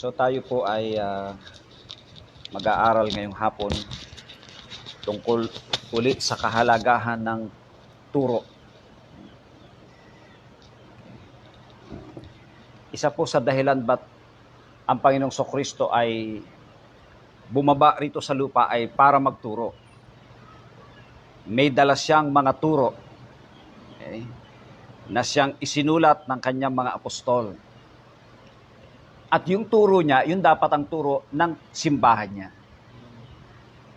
So tayo po ay mag-aaral ngayong hapon tungkol ulit sa kahalagahan ng turo. Isa po sa dahilan ba't ang Panginoong Sokristo ay bumaba rito sa lupa ay para magturo. May dala siyang mga turo, okay, na siyang isinulat ng kanyang mga apostol. At yung turo niya, yun dapat ang turo ng simbahan niya.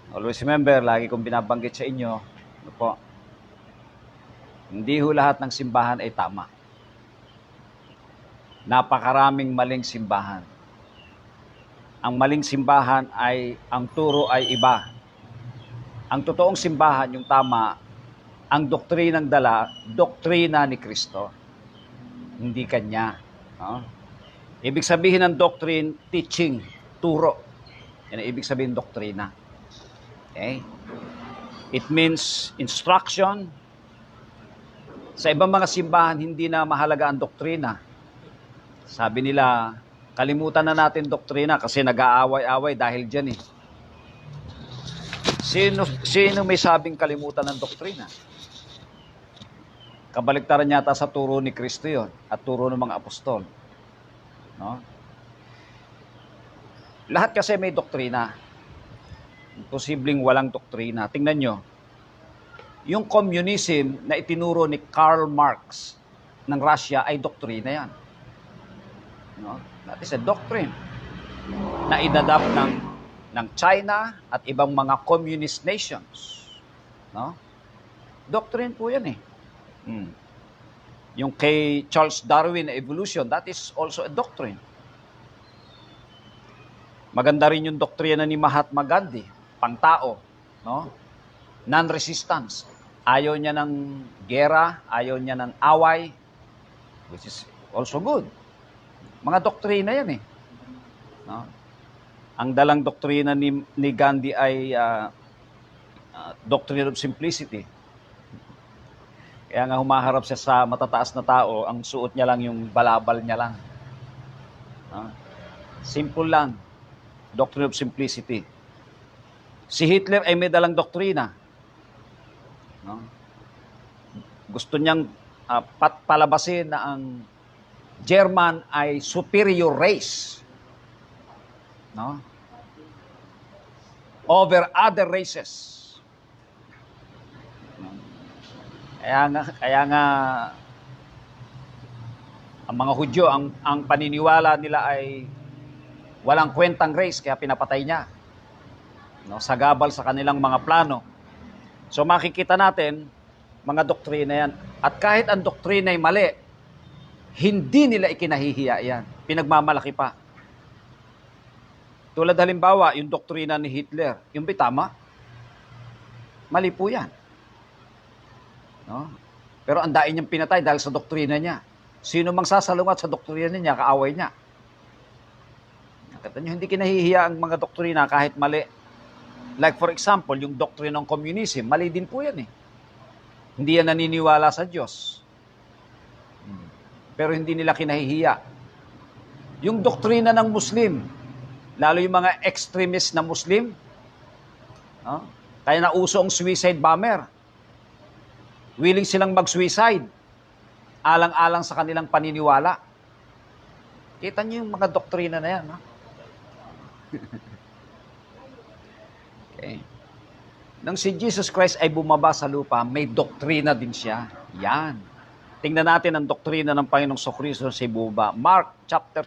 Always remember, lagi kong binabanggit sa inyo, ano po, hindi ho lahat ng simbahan ay tama. Napakaraming maling simbahan. Ang maling simbahan ay, ang turo ay iba. Ang totoong simbahan, yung tama, ang doktrinang dala, doktrina ni Kristo. Hindi kanya. No? Ibig sabihin ng doctrine, teaching, turo. Yan ang ibig sabihin doktrina. Okay? It means instruction. Sa ibang mga simbahan, hindi na mahalaga ang doktrina. Sabi nila, kalimutan na natin doktrina kasi nag-aaway-away dahil dyan eh. Sino may sabing kalimutan ng doktrina? Kabaliktaran yata sa turo ni Kristo yun at turo ng mga apostol. No? Lahat kasi may doktrina. Posibleng walang doktrina. Tingnan nyo, yung communism na itinuro ni Karl Marx ng Russia ay doktrina yan. No? That is a doctrine na inadapt ng China at ibang mga communist nations. No? Doctrine po yan eh. Yung kay Charles Darwin na evolution, that is also a doctrine. Maganda rin yung doktrina ni Mahatma Gandhi, pangtao, no? Non-resistance. Ayaw niya ng gera, ayaw niya ng away, which is also good. Mga doktrina yan eh. No? Ang dalang doktrina ni Gandhi ay doctrine of simplicity. Kaya nga humaharap siya sa matataas na tao, ang suot niya lang yung balabal niya lang. No? Simple lang. Doctrine of simplicity. Si Hitler ay may dalang doktrina. No? Gusto niyang palabasin na ang German ay superior race. No? Over other races. Kaya nga ang mga Hudyo, ang paniniwala nila ay walang kwentang race, kaya pinapatay niya. No, sagabal sa kanilang mga plano. So makikita natin, mga doktrina yan. At kahit ang doktrina ay mali, hindi nila ikinahihiya yan. Pinagmamalaki pa. Tulad halimbawa, yung doktrina ni Hitler, yung tama? Mali po yan. No? Pero ang daing niyang pinatay dahil sa doktrina niya. Sino mang sasalungat sa doktrina niya, kaaway niya. Nakita niyo, hindi kinahihiya ang mga doktrina kahit mali. Like for example, yung doktrina ng communism, mali din po yan eh. Hindi yan naniniwala sa Diyos. Pero hindi nila kinahihiya. Yung doktrina ng Muslim, lalo yung mga extremist na Muslim, no? Kaya nauso ang suicide bomber. Willing silang mag-suicide alang-alang sa kanilang paniniwala. Kita niyo yung mga doktrina na yan. Ha? Okay. Nang si Jesus Christ ay bumaba sa lupa, may doktrina din siya. Yan. Tingnan natin ang doktrina ng Panginoong Sokristo sa bumaba. Mark chapter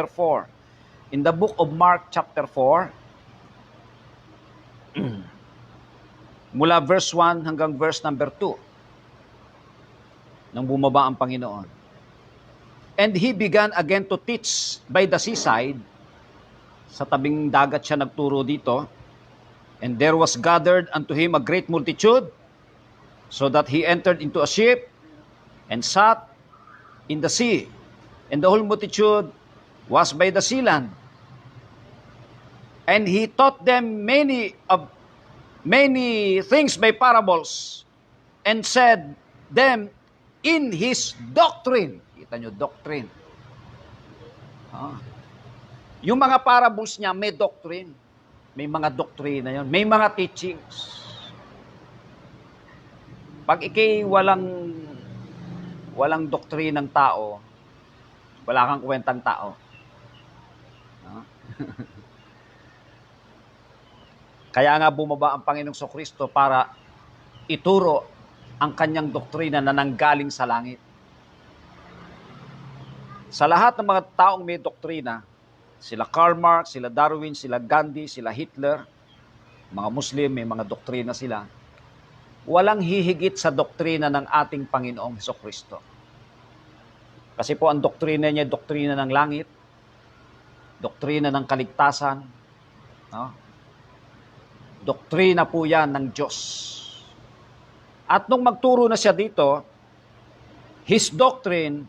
4. In the book of Mark chapter 4, mula verse 1 hanggang verse number 2, nang bumaba ang Panginoon. And he began again to teach by the seaside. Sa tabing dagat siya nagturo dito. And there was gathered unto him a great multitude, so that he entered into a ship and sat in the sea. And the whole multitude was by the sea land. And he taught them many things by parables, and said them in his doctrine. Kita nyo, doctrine. Yung mga parables niya, may doctrine. May mga doktrina yon, may mga teachings. Pag ikay walang doktrinang tao, wala kang kwentang tao. No? Kaya nga bumaba ang Panginoong Kristo para ituro ang kanyang doktrina na nanggaling sa langit. Sa lahat ng mga taong may doktrina, sila Karl Marx, sila Darwin, sila Gandhi, sila Hitler, mga Muslim, may mga doktrina sila. Walang hihigit sa doktrina ng ating Panginoong Kristo. Kasi po ang doktrina niya, doktrina ng langit, doktrina ng kaligtasan, no? Doktrina po yan ng Diyos. At nung magturo na siya dito, his doctrine,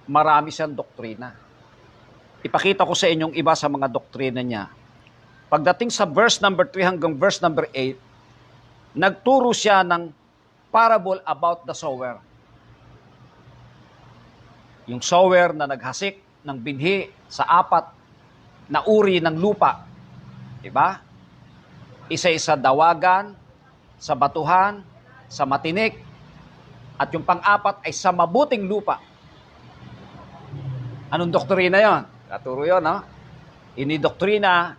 marami siyang doktrina. Ipakita ko sa inyong iba sa mga doktrina niya. Pagdating sa verse number 3 hanggang verse number 8, nagturo siya ng parable about the sower. Yung sower na naghasik ng binhi sa apat na uri ng lupa. Diba? Isa-isa dawagan, sa batuhan, sa matinik, at yung pang-apat ay sa mabuting lupa. Anong doktrina yon? Katuro yun, no? Inidoktrina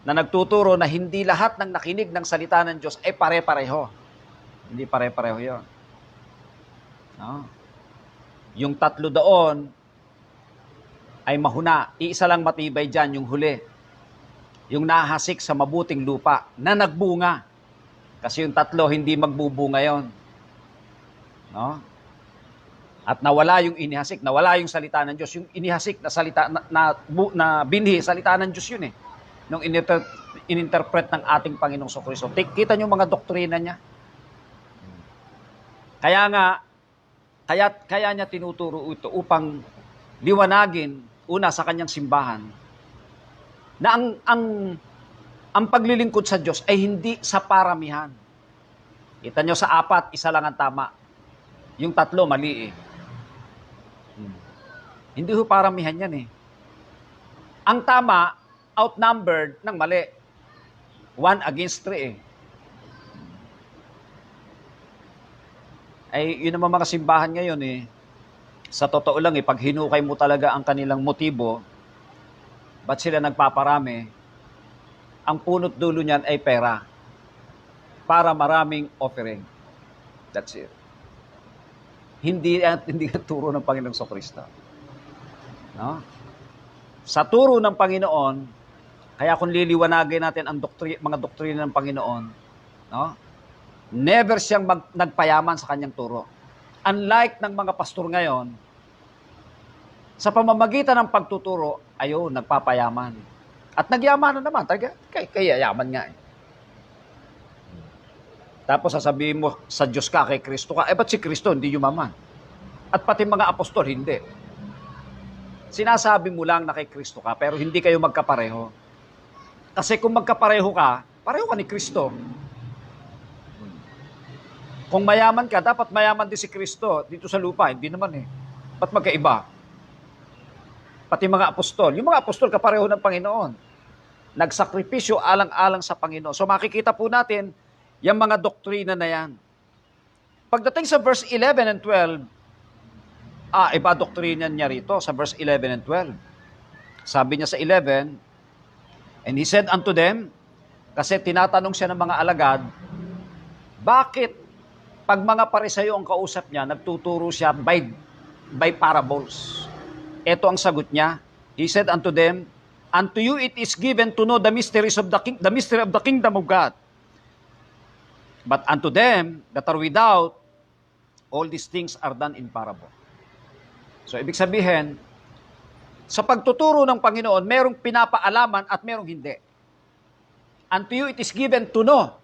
na nagtuturo na hindi lahat ng nakinig ng salita ng Diyos ay pare-pareho. Hindi pare-pareho yun. No? Yung tatlo doon ay mahuna. Iisa lang matibay dyan, yung huli. Yung nahasik sa mabuting lupa na nagbunga. Kasi yung tatlo hindi magbubunga yon. No? At nawala yung inihasik, nawala yung salita ng Diyos. Yung inihasik na salita na binhi, salita ng Diyos yun eh. Nung ininterpret ng ating Panginoong Kristo. Kita niyo mga doktrina niya. Kaya niya tinuturo ito upang liwanagin una sa kanyang simbahan na ang paglilingkod sa Diyos ay hindi sa paramihan. Kita niyo sa apat, isa lang ang tama. Yung tatlo, mali eh. Hindi ho paramihan yan eh. Ang tama, outnumbered ng mali. 1 against 3 eh. Ay, yun naman mga simbahan ngayon eh. Sa totoo lang eh, pag hinukay mo talaga ang kanilang motibo, ba't sila nagpaparami? Ang punot dulo niyan ay pera. Para maraming offering. That's it. Hindi ang turo ng Panginoong Kristo. No? Sa turo ng Panginoon, kaya kung liliwanagin natin ang mga doktrina ng Panginoon, no? Never siyang nagpayaman sa kanyang turo. Unlike ng mga pastor ngayon, sa pamamagitan ng pagtuturo, ayun, nagpapayaman. At nagyaman na naman, kaya yaman nga eh. Tapos sasabihin mo, sa Diyos ka, kay Kristo ka. Ba't si Kristo hindi yumaman? At pati mga apostol, hindi. Sinasabi mo lang na kay Kristo ka, pero hindi kayo magkapareho. Kasi kung magkapareho ka, pareho ka ni Kristo. Kung mayaman ka, dapat mayaman din si Kristo dito sa lupa. Hindi naman eh. Ba't magkaiba? Pati mga apostol. Yung mga apostol, kapareho ng Panginoon. Nagsakripisyo alang-alang sa Panginoon. So makikita po natin, yung mga doktrina na yan. Pagdating sa verse 11 and 12, iba doktrina niya rito sa verse 11 and 12. Sabi niya sa 11, and he said unto them, kasi tinatanong siya ng mga alagad, bakit pag mga Pariseyo ang kausap niya, nagtuturo siya by parables? Ito ang sagot niya. He said unto them, unto you it is given to know the mysteries of the mystery of the kingdom of God. But unto them that are without, all these things are done in parable. So, ibig sabihin, sa pagtuturo ng Panginoon, merong pinapaalaman at merong hindi. Unto you it is given to know.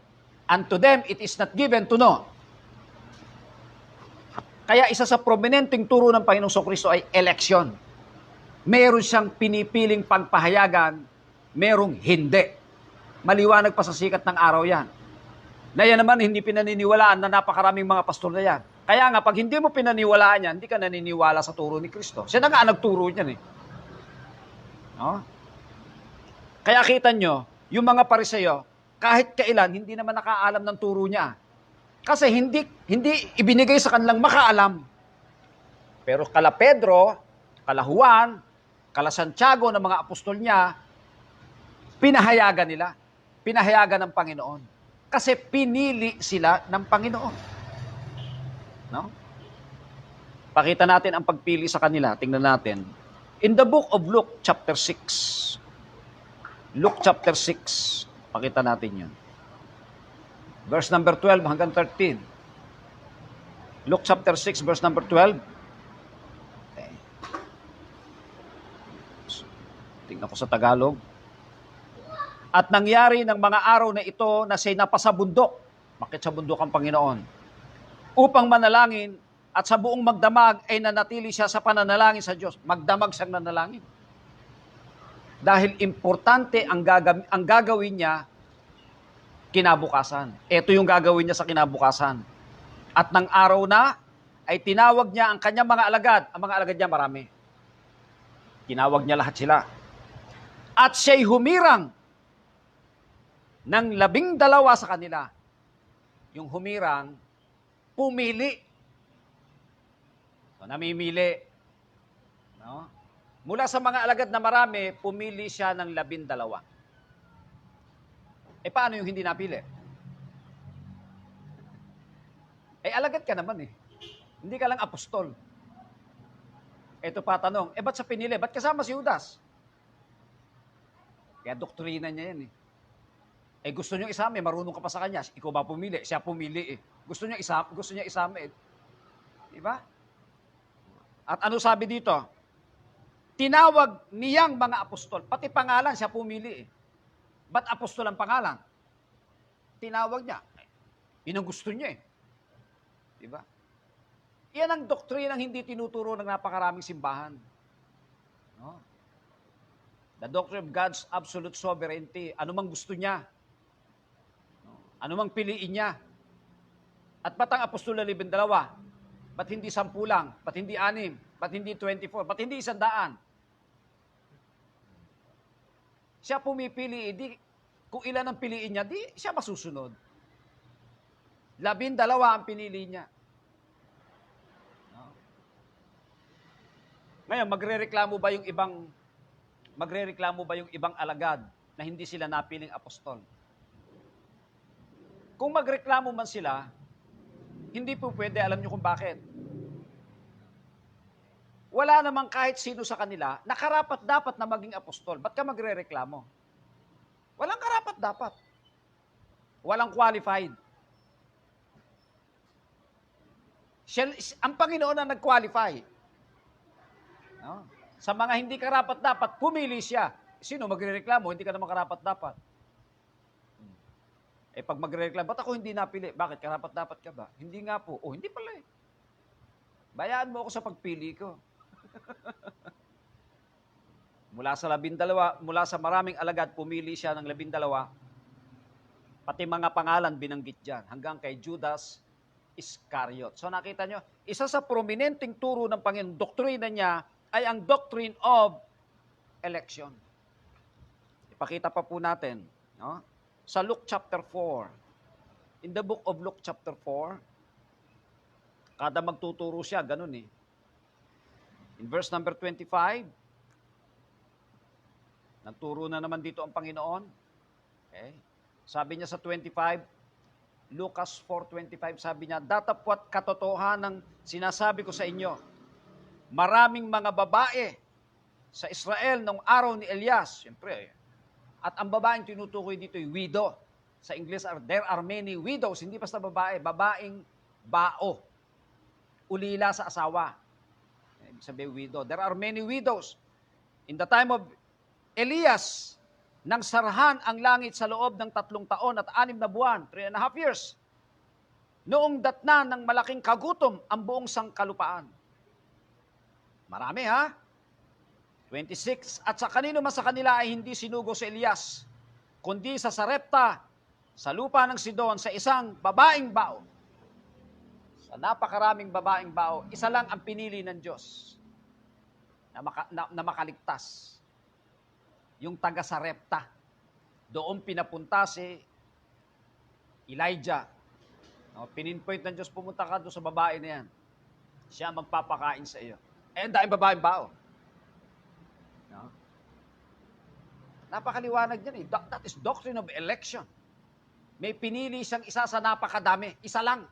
Unto them it is not given to know. Kaya isa sa prominenteng turo ng Panginoong Kristo ay election. Meron siyang pinipiling pagpahayagan, merong hindi. Maliwanag pa sa sikat ng araw yan. Na yan naman, hindi pinaniniwalaan na napakaraming mga pastor na yan. Kaya nga, pag hindi mo pinaniwalaan yan, hindi ka naniniwala sa turo ni Kristo. Siya na nga nagturo niyan eh. No? Kaya kita nyo, yung mga Pariseo, kahit kailan, hindi naman nakaalam ng turo niya. Kasi hindi ibinigay sa kanilang makaalam. Pero kala Pedro, kala Juan, kala Santiago ng mga apostol niya, pinahayagan nila. Pinahayagan ng Panginoon. Kasi pinili sila ng Panginoon. No? Pakita natin ang pagpili sa kanila. Tingnan natin. In the book of Luke chapter 6. Luke chapter 6. Pakita natin yun. Verse number 12 hanggang 13. Luke chapter 6, verse number 12. Okay. Tingnan ko sa Tagalog. At nangyari ng mga araw na ito na siya'y napasa bundok. Bakit sa bundok ang Panginoon? Upang manalangin at sa buong magdamag ay nanatili siya sa pananalangin sa Diyos. Magdamag siyang nanalangin. Dahil importante ang gagawin niya kinabukasan. Ito yung gagawin niya sa kinabukasan. At ng araw na, ay tinawag niya ang kanyang mga alagad. Ang mga alagad niya marami. Tinawag niya lahat sila. At siya'y humirang ng 12 sa kanila. Yung humirang, pumili. So, namimili. No? Mula sa mga alagad na marami, pumili siya ng 12. Paano yung hindi napili? Alagad ka naman eh. Hindi ka lang apostol. Ito pa tanong, ba't sa pinili? Ba't kasama si Judas? Kaya doktrina niya yan eh. Gusto niyo isama, marunong ka pa sa kanya. Ikaw ba pumili? Siya pumili eh. Gusto niya isama eh. Diba? At ano sabi dito? Tinawag niyang mga apostol. Pati pangalan siya pumili eh. Ba't apostol ang pangalan? Tinawag niya. Yun ang gusto niya eh. Diba? Yan ang doktrinang hindi tinuturo ng napakaraming simbahan. No? The doctrine of God's absolute sovereignty. Ano mang gusto niya. No? Ano mang piliin niya. At ba't ang apostol na 12? Ba't hindi 10 lang? Ba't hindi 6? Ba't hindi 24? Ba't hindi 100? Siya pumipili, kung ilan ang piliin niya, di siya masusunod. 12 ang pinili niya. No? Ngayon, magrereklamo ba yung ibang alagad na hindi sila napiling apostol? Kung magreklamo man sila, hindi po pwede, alam niyo kung bakit. Wala namang kahit sino sa kanila na karapat-dapat na maging apostol. Ba't ka magrereklamo? Walang karapat-dapat. Walang qualified. Ang Panginoon ang nag-qualify. No? Sa mga hindi karapat-dapat, pumili siya. Sino magrereklamo? Hindi ka naman karapat-dapat. Pag magrereklamo, ba't ako hindi napili? Bakit? Karapat-dapat ka ba? Hindi nga po. Hindi pala eh. Bayaan mo ako sa pagpili ko. Mula sa 12, mula sa maraming alagad, pumili siya ng 12. Pati mga pangalan binanggit dyan, hanggang kay Judas Iscariot. So nakita nyo, isa sa prominenteng turo ng Panginoon, doktrina niya, ay ang doctrine of election. Ipakita pa po natin, no? Sa Luke chapter 4. In the book of Luke chapter 4, kada magtuturo siya, ganun eh. In verse number 25, nagturo na naman dito ang Panginoon. Okay. Sabi niya sa 25, Lucas 4:25, sabi niya, datapwat katotohanan ng sinasabi ko sa inyo, maraming mga babae sa Israel nung araw ni Elias, siyempre, at ang babaeng tinutukoy dito ay widow. Sa English, there are many widows, hindi basta babae, babaeng bao, ulila sa asawa. Ibig sabihin widow. There are many widows. In the time of Elias, nang sarahan ang langit sa loob ng 3 taon at 6 na buwan, 3.5 years, noong datna ng malaking kagutom ang buong sangkalupaan. Marami ha? 26, at sa kanino man sa kanila ay hindi sinugo si Elias, kundi sa Sarepta, sa lupa ng Sidon, sa isang babaeng bao. Sa napakaraming babaeng bao, isa lang ang pinili ng Diyos na makaligtas. yung taga Sarepta. Doon pinapunta si Elijah. No, pininpoint ng Diyos, pumunta ka doon sa babae na yan. Siya magpapakain sa iyo. Eh, dahil babaeng bao. No? Napakaliwanag yan eh. That is doctrine of election. May pinili siyang isa sa napakadami. Isa lang.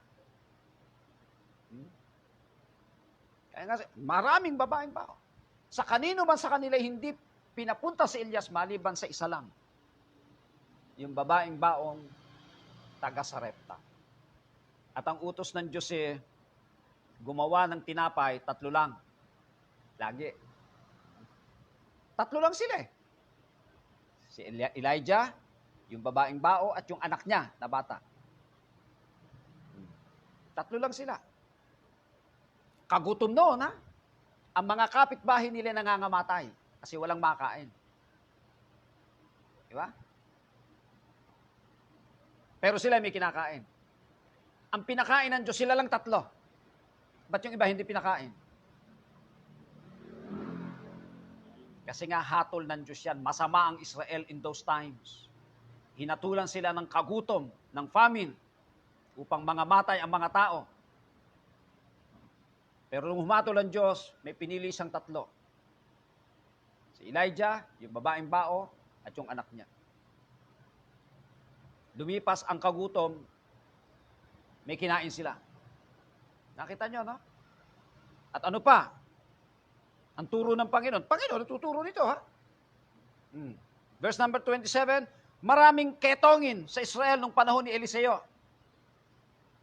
Kaya nga, maraming babaeng bao. Sa kanino man sa kanila hindi pinapunta si Elias maliban sa isa lang. Yung babaeng baong taga Sarepta. At ang utos ng Diyos gumawa ng tinapay, 3 lang. Lagi. 3 lang sila eh. Si Elijah, yung babaeng bao, at yung anak niya na bata. 3 lang sila. Kagutom noon, ha? Ang mga kapitbahay nila nangangamatay kasi walang makain. Di ba? Pero sila may kinakain. Ang pinakain ng Diyos, sila lang 3. Ba't yung iba hindi pinakain? Kasi nga hatol ng Diyos yan. Masama ang Israel in those times. Hinatulan sila ng kagutom, ng famine, upang mangamatay ang mga tao. Pero nung humatol ang Diyos, may pinili siyang 3. Si Elijah, yung babaeng bao, at yung anak niya. Lumipas ang kagutom, may kinain sila. Nakita nyo, no? At ano pa? Ang turo ng Panginoon. Panginoon, natuturo nito, ha? Verse number 27, maraming ketongin sa Israel nung panahon ni Eliseo.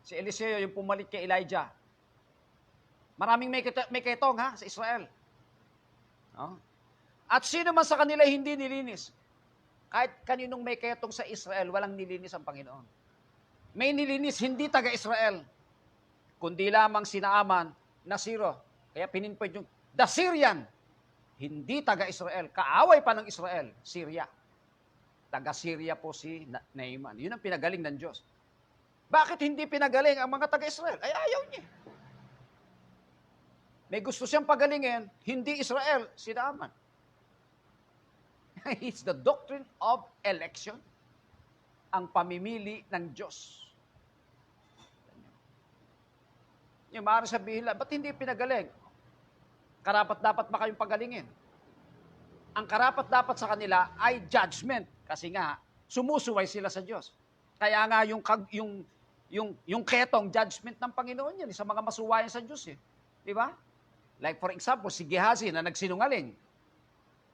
Si Eliseo yung pumalit kay Elijah. Maraming may ketong, ha, sa Israel. No? At sino man sa kanila hindi nilinis. Kahit kaninong may ketong sa Israel, walang nilinis ang Panginoon. May nilinis, hindi taga-Israel, kundi lamang si Naaman na Siro. Kaya pininpoint yung, the Syrian, hindi taga-Israel. Kaaway pa ng Israel, Syria. Taga-Syria po si Naaman. Yun ang pinagaling ng Diyos. Bakit hindi pinagaling ang mga taga-Israel? Ay, ayaw niya. May gusto siyang pagalingin, hindi Israel, si Naaman. It's the doctrine of election. Ang pamimili ng Diyos. Yung maaari sabihin lang, ba't hindi pinagaling? Karapat-dapat ba kayong pagalingin? Ang karapat-dapat sa kanila ay judgment. Kasi nga, sumusuway sila sa Diyos. Kaya nga yung ketong judgment ng Panginoon yan, sa mga masuwayan sa Diyos. Di ba? Like for example, si Gehazi na nagsinungaling.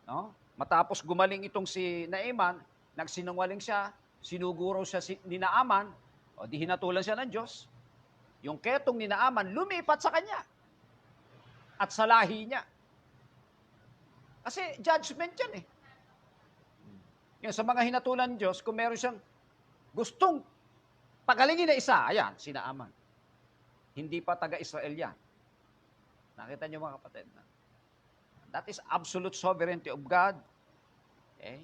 No? Matapos gumaling itong si Naaman, nagsinungaling siya, sinuguro siya ni Naaman, o di hinatulan siya ng Diyos. Yung ketong ni Naaman, lumipat sa kanya. At sa lahi niya. Kasi judgment yan eh. Yung sa mga hinatulan ng Diyos, kung meron siyang gustong pagalingin na isa, ayan, si Naaman. Hindi pa taga-Israel yan. Nakita niyo mga kapatid na? That is absolute sovereignty of God. Okay?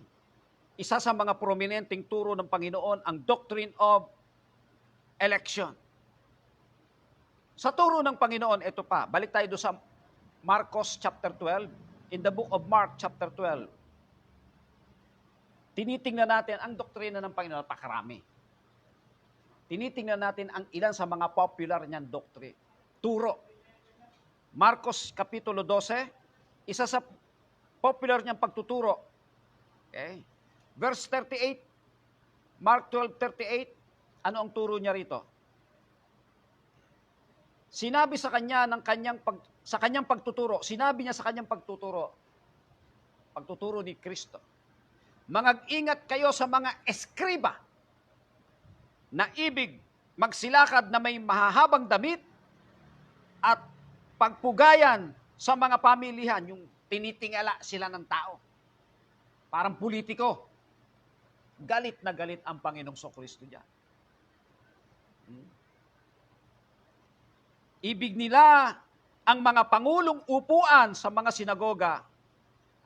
Isa sa mga prominenteng turo ng Panginoon, ang doctrine of election. Sa turo ng Panginoon, ito pa, balik tayo doon sa Marcos chapter 12. In the book of Mark chapter 12, tinitingnan natin ang doktrina ng Panginoon, pakarami. Tinitingnan natin ang ilan sa mga popular niyan doctrine. Turo. Marcos Kapitulo 12, isa sa popular niyang pagtuturo. Okay? Verse 38, Mark 12:38, ano ang turo niya rito? Sinabi sa kanya sa kanyang pagtuturo, sinabi niya sa kanyang pagtuturo ni Kristo, mag-ingat kayo sa mga eskriba na ibig magsilakad na may mahahabang damit at pagpugayan sa mga pamilihan, yung tinitingala sila ng tao. Parang politiko. Galit na galit ang Panginoong Kristo diyan. Ibig nila ang mga pangulong upuan sa mga sinagoga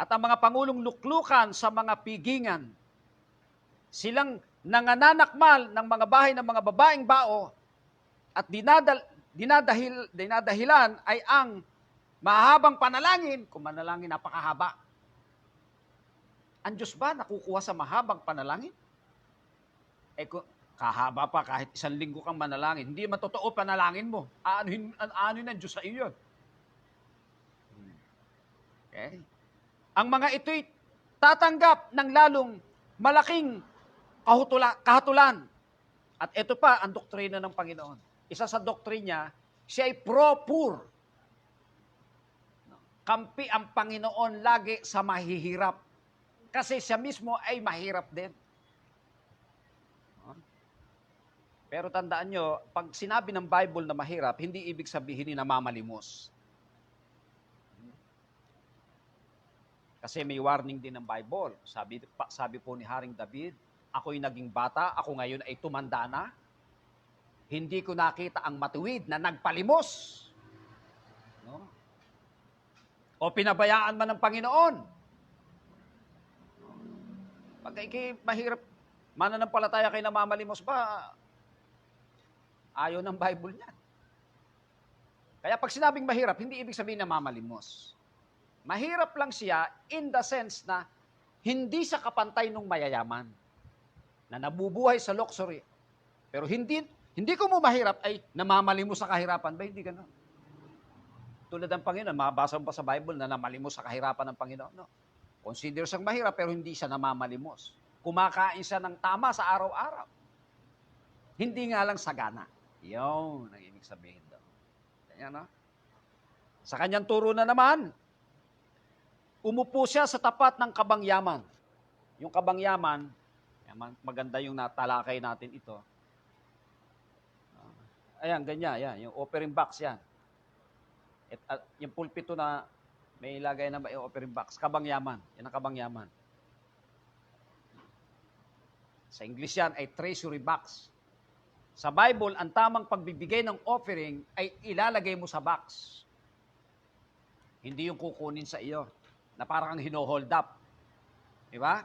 at ang mga pangulong luklukan sa mga pigingan. Silang nangananakmal ng mga bahay ng mga babaeng bao at dinadahilan ay ang mahabang panalangin, kung manalangin napakahaba. Ang Diyos ba nakukuha sa mahabang panalangin? Kahaba pa kahit 1 linggo kang manalangin, hindi man totoo panalangin mo. Ano ng Diyos sa iyo? Okay? Ang mga ito'y tatanggap ng lalong malaking kahatulan. At ito pa ang doktrina ng Panginoon. Isa sa doktrina, siya ay pro-poor. Kampi ang Panginoon lagi sa mahihirap. Kasi siya mismo ay mahirap din. Pero tandaan nyo, pag sinabi ng Bible na mahirap, hindi ibig sabihin ni namamalimos. Kasi may warning din ng Bible. Sabi po ni Haring David, ako'y naging bata, ako ngayon ay tumanda na. Hindi ko nakita ang matuwid na nagpalimos. No? O pinabayaan man ng Panginoon. Pag mahirap, mananampalataya kay namamalimos ba, ayaw ng Bible niyan. Kaya pag sinabing mahirap, hindi ibig sabihin na mamalimos. Mahirap lang siya in the sense na hindi siya kapantay nung mayayaman na nabubuhay sa luxury. Pero hindi ko mo mahirap ay namamalimos sa kahirapan. Ba, hindi gano'n. Tulad ng Panginoon, mabasa mo pa sa Bible na namalimos sa kahirapan ng Panginoon. No. Consider siyang mahirap pero hindi siya namamalimos. Kumakain siya ng tama sa araw-araw. Hindi nga lang sagana. Yun ang ibig sabihin daw. Kanya, no? Sa kanyang turo na naman, umupo siya sa tapat ng kabangyaman. Yung kabangyaman, maganda yung natalakay natin ito. Ayan, ganyan, yan. Yung offering box yan. Yung pulpito na may ilagay na yung offering box. Kabangyaman. Yan ang kabangyaman. Sa English yan ay treasury box. Sa Bible, ang tamang pagbibigay ng offering ay ilalagay mo sa box. Hindi yung kukunin sa iyo na parang hino-hold up. Diba?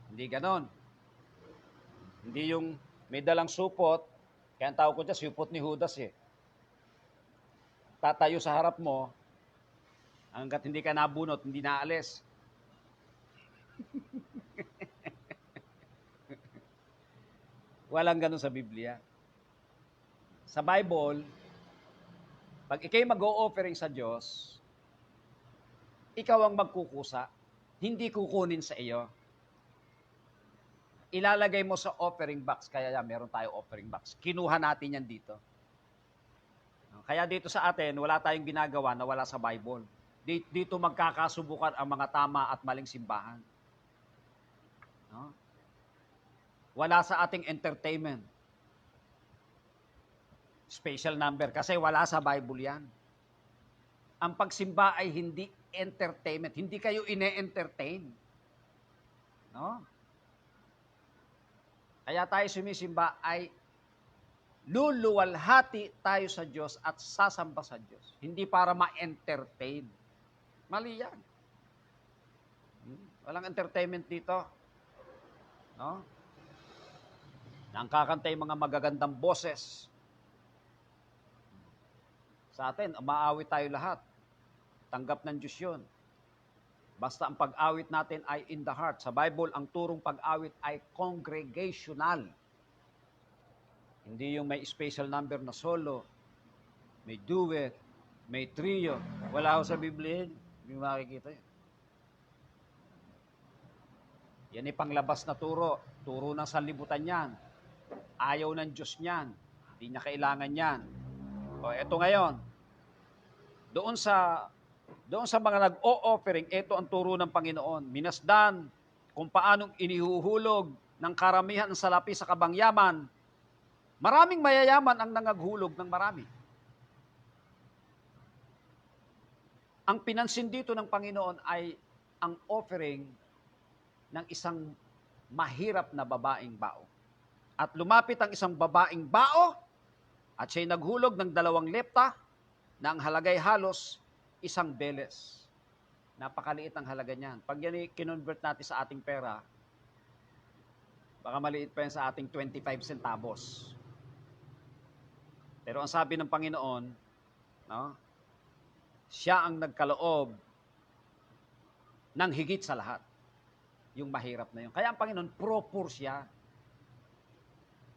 Hindi ganon. Hindi yung may dalang supot, kaya ang tawag ko dyan, supot ni Judas eh. Tatayo sa harap mo, hanggat hindi ka nabunot, hindi naalis. Walang ganon sa Biblia. Sa Bible, pag ikay mag-o-offering sa Diyos, ikaw ang magkukusa, hindi kukunin sa iyo. Ilalagay mo sa offering box, kaya meron tayo offering box. Kinuha natin yan dito. Kaya dito sa atin, wala tayong ginagawa na wala sa Bible. Dito magkakasubukan ang mga tama at maling simbahan. No? Wala sa ating entertainment. Special number, kasi wala sa Bible yan. Ang pagsimba ay hindi entertainment. Hindi kayo ine-entertain. No? Kaya tayo sumisimba ay luluwalhati tayo sa Diyos at sasamba sa Diyos. Hindi para ma-entertain. Mali yan. Walang entertainment dito. No? Nang kakantay mga magagandang boses. Sa atin, umaawit tayo lahat. Tanggap ng Diyos yun. Basta ang pag-awit natin ay in the heart. Sa Bible, ang turong pag-awit ay congregational. Hindi yung may special number na solo, may duet, may trio. Wala ho sa Biblia yun. Hindi makikita yun. Yan ay panglabas na turo. Turo ng sanlibutan yan. Ayaw ng Diyos niyan. Hindi niya kailangan yan. O, eto ngayon. Doon sa mga nag-o-offering, ito ang turo ng Panginoon. Minasdan kung paanong inihuhulog ng karamihan ng salapi sa kabangyaman. Maraming mayayaman ang nangaghulog ng marami. Ang pinansin dito ng Panginoon ay ang offering ng isang mahirap na babaeng bao. At lumapit ang isang babaeng bao at siya'y naghulog ng 2 lepta na ang halagay halos 1 beles. Napakaliit ang halaga niyan. Pag yan kinonvert natin sa ating pera, baka maliit pa yan sa ating 25 centavos. Pero ang sabi ng Panginoon, no, siya ang nagkaloob ng higit sa lahat. yung mahirap na yun. Kaya ang Panginoon, pro-poor siya.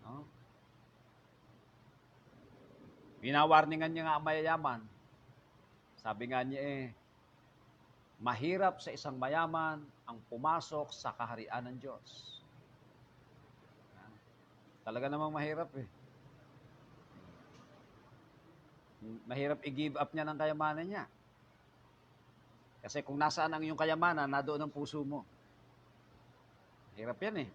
No? Binawarningan niya nga ang mayayaman. Sabi nga niya mahirap sa isang mayaman ang pumasok sa kaharian ng Diyos. Talaga namang mahirap Mahirap i-give up niya ng kayamanan niya. Kasi kung nasaan ang iyong kayamanan, nadoon ang puso mo. Hirap yan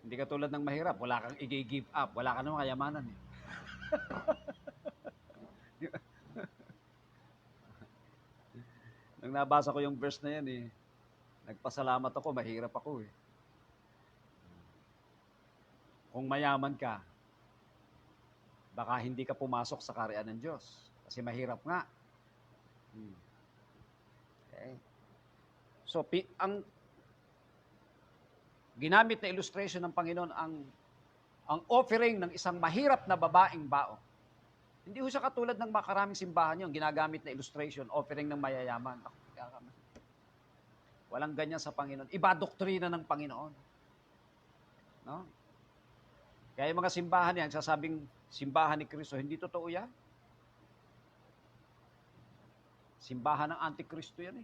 Hindi ka tulad ng mahirap, wala kang i-give up, wala ka namang kayamanan Nung nabasa ko yung verse na yan nagpasalamat ako, mahirap ako Kung mayaman ka, baka hindi ka pumasok sa kaharian ng Diyos. Kasi mahirap nga. Okay. So, ang ginamit na illustration ng Panginoon ang offering ng isang mahirap na babaeng bao. Hindi siya katulad ng makaraming simbahan yung ginagamit na illustration, offering ng mayayaman. Walang ganyan sa Panginoon. Iba doktrina ng Panginoon. No? Kaya yung mga simbahan yan, sasabing simbahan ni Kristo, hindi totoo yan. Simbahan ng Antikristo yan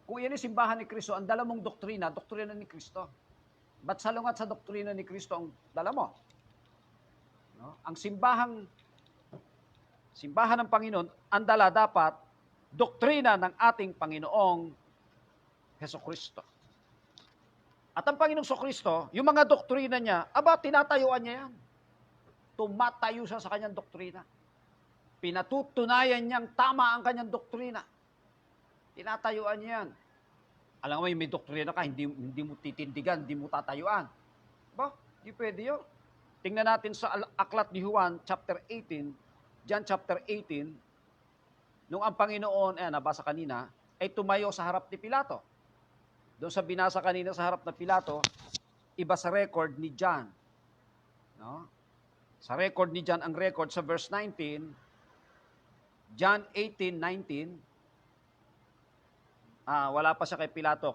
Kung yan simbahan ni Kristo, ang dala mong doktrina ni Kristo. Ba't salungat sa doktrina ni Kristo ang dala mo? No? Ang simbahan ng Panginoon, ang dala dapat doktrina ng ating Panginoong Hesukristo. At ang Panginoong Hesukristo, yung mga doktrina niya, tinatayuan niya yan. Tumatayo siya sa kanyang doktrina. Pinatutunayan niyang tama ang kanyang doktrina. Tinatayuan niya yan. Alam mo, may doktrina ka, hindi mo titindigan, hindi mo tatayuan. Hindi pwede yun. Tingnan natin sa aklat ni Juan, chapter 18, John chapter 18, nung ang Panginoon, nabasa kanina, ay tumayo sa harap ni Pilato. Doon sa binasa kanina sa harap na Pilato, iba sa record ni John. No? Sa record ni John, ang record sa verse 19, John 18:19, wala pa siya kay Pilato,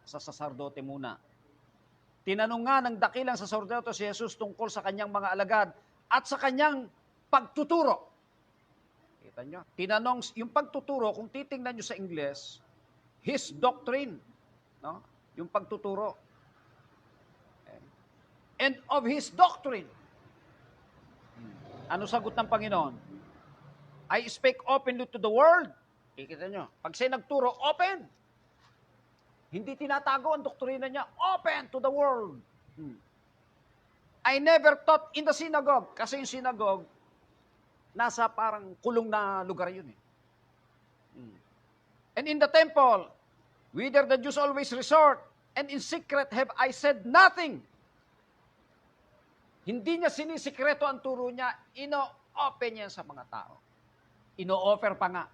sa saserdote muna. Tinanong nga ng dakilang saserdote si Jesus tungkol sa kanyang mga alagad at sa kanyang pagtuturo. Kita nyo? Tinanong, yung pagtuturo, kung titingnan nyo sa English, his doctrine. No? Yung pagtuturo. Okay. And of his doctrine. Ano sagot ng Panginoon? I speak openly to the world. Kikita nyo, pag siya nagturo, open. Hindi tinatago ang doktrina niya, open to the world. I never taught in the synagogue. Kasi yung synagogue, nasa parang kulong na lugar yun And in the temple, whither the Jews always resort, and in secret have I said nothing. Hindi niya sinisikreto ang turo niya, ino-open niya sa mga tao. Ino-offer pa nga.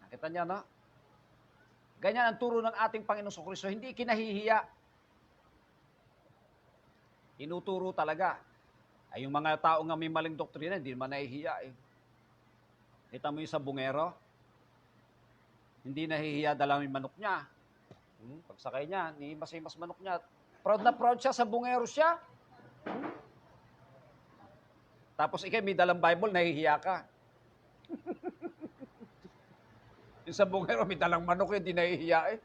Nakita niya, no? Ganyan ang turo ng ating Panginoong Kristo. Hindi kinahihiya. Tinuturo talaga. Ay yung mga tao nga may maling doktrina, hindi naman nahihiya Kita mo yung sa bungero, hindi nahihiya dala yung manok niya. Pagsakay niya, ni mas manok niya. Proud na proud siya, sa bungero siya. Tapos ikay may dalang Bible, nahihiya ka. Yung sa bungero, may dalang manok hindi nahihiya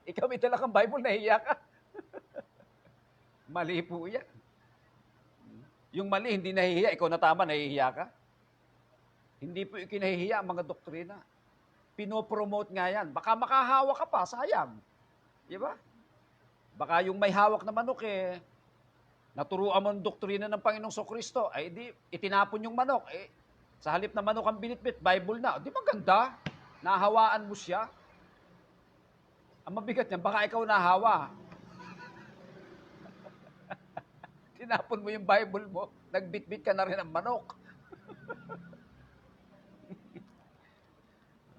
Ikaw may dalang Bible, nahihiya ka. Mali po yan. Yung mali, hindi nahihiya. Ikaw na tama, nahihiya ka. Hindi po ikinahihiya ang mga doktrina. Pinopromote nga yan. Baka makahawa ka pa, sayang. Di ba? Baka yung may hawak na manok naturuan mo ang doktrina ng Panginoong Kristo, ay di, itinapon yung manok. Sa halip na manok ang binitbit, Bible na. Di ba ganda? Nahawaan mo siya. Ang mabigat niyan, baka ikaw nahawa. Tinapon mo yung Bible mo, nagbitbit ka na rin ng manok.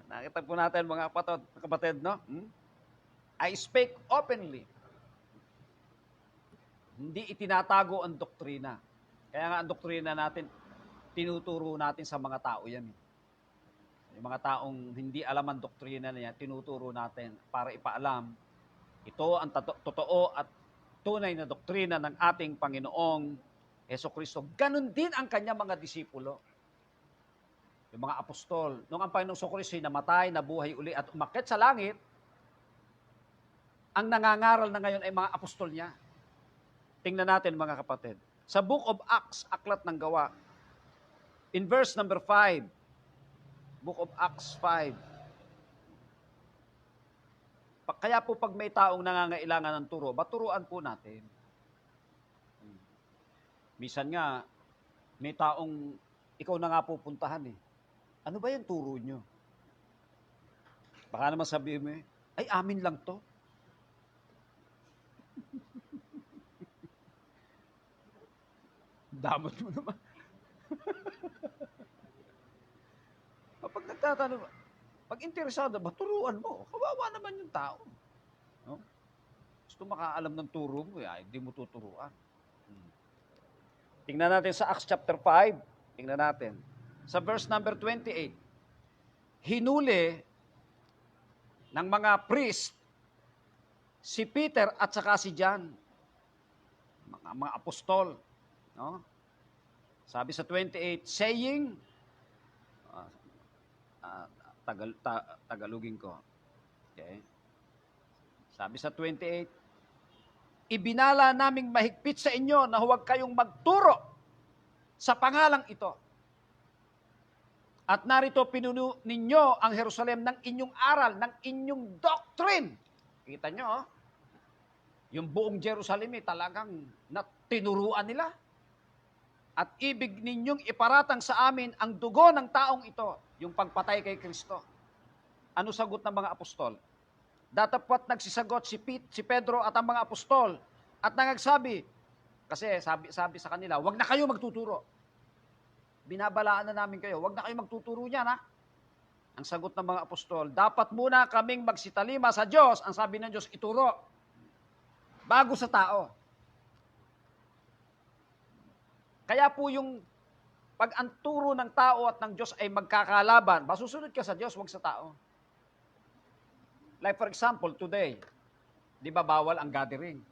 Nakita po natin mga kapatid, no? I speak openly. Hindi itinatago ang doktrina. Kaya nga ang doktrina natin, tinuturo natin sa mga tao yan. Yung mga taong hindi alam ang doktrina niya, tinuturo natin para ipaalam. Ito ang totoo at tunay na doktrina ng ating Panginoong Hesukristo. Ganon din ang kanyang mga disipulo. Yung mga apostol. Nung ang Panginoong Hesukristo ay namatay, nabuhay uli at umakyat sa langit, ang nangangaral na ngayon ay mga apostol niya. Tingnan natin mga kapatid. Sa Book of Acts, Aklat ng Gawa, in verse number 5, Book of Acts 5, kaya po pag may taong nangangailangan ng turo, maturuan po natin. Minsan nga, may taong ikaw na nga pupuntahan eh. Ano ba yung turo nyo? Baka naman sabihin mo ay amin lang to. Damot mo naman. Kapag nagtatanong, pag interesado, turuan mo. Kawawa naman yung tao. No? Gusto makaalam ng turo mo, hindi mo tuturuan. Tingnan natin sa Acts chapter 5. Tingnan natin. Sa verse number 28. Hinuli ng mga priest si Peter at saka si John. Mga apostol. No? Sabi sa 28, saying, Tagalogin ko. Okay. Sabi sa 28, ibinala naming mahigpit sa inyo na huwag kayong magturo sa pangalang ito. At narito pinuno ninyo ang Jerusalem ng inyong aral, ng inyong doctrine. Kita nyo, yung buong Jerusalem talagang tinuruan nila. At ibig ninyong iparatang sa amin ang dugo ng taong ito, yung pagpatay kay Kristo. Ano sagot ng mga apostol? Datapwat nagsisagot si Pedro at ang mga apostol at nangagsabi, kasi sabi sa kanila, wag na kayo magtuturo. Binabalaan na namin kayo, wag na kayo magtuturo niyan ha. Ang sagot ng mga apostol, dapat muna kaming magsitalima sa Diyos, ang sabi ng Diyos, ituro, bago sa tao. Kaya po yung pag ang turo ng tao at ng Diyos ay magkakalaban, masusunod ka sa Diyos, wag sa tao. Like for example, today, di ba bawal ang gathering?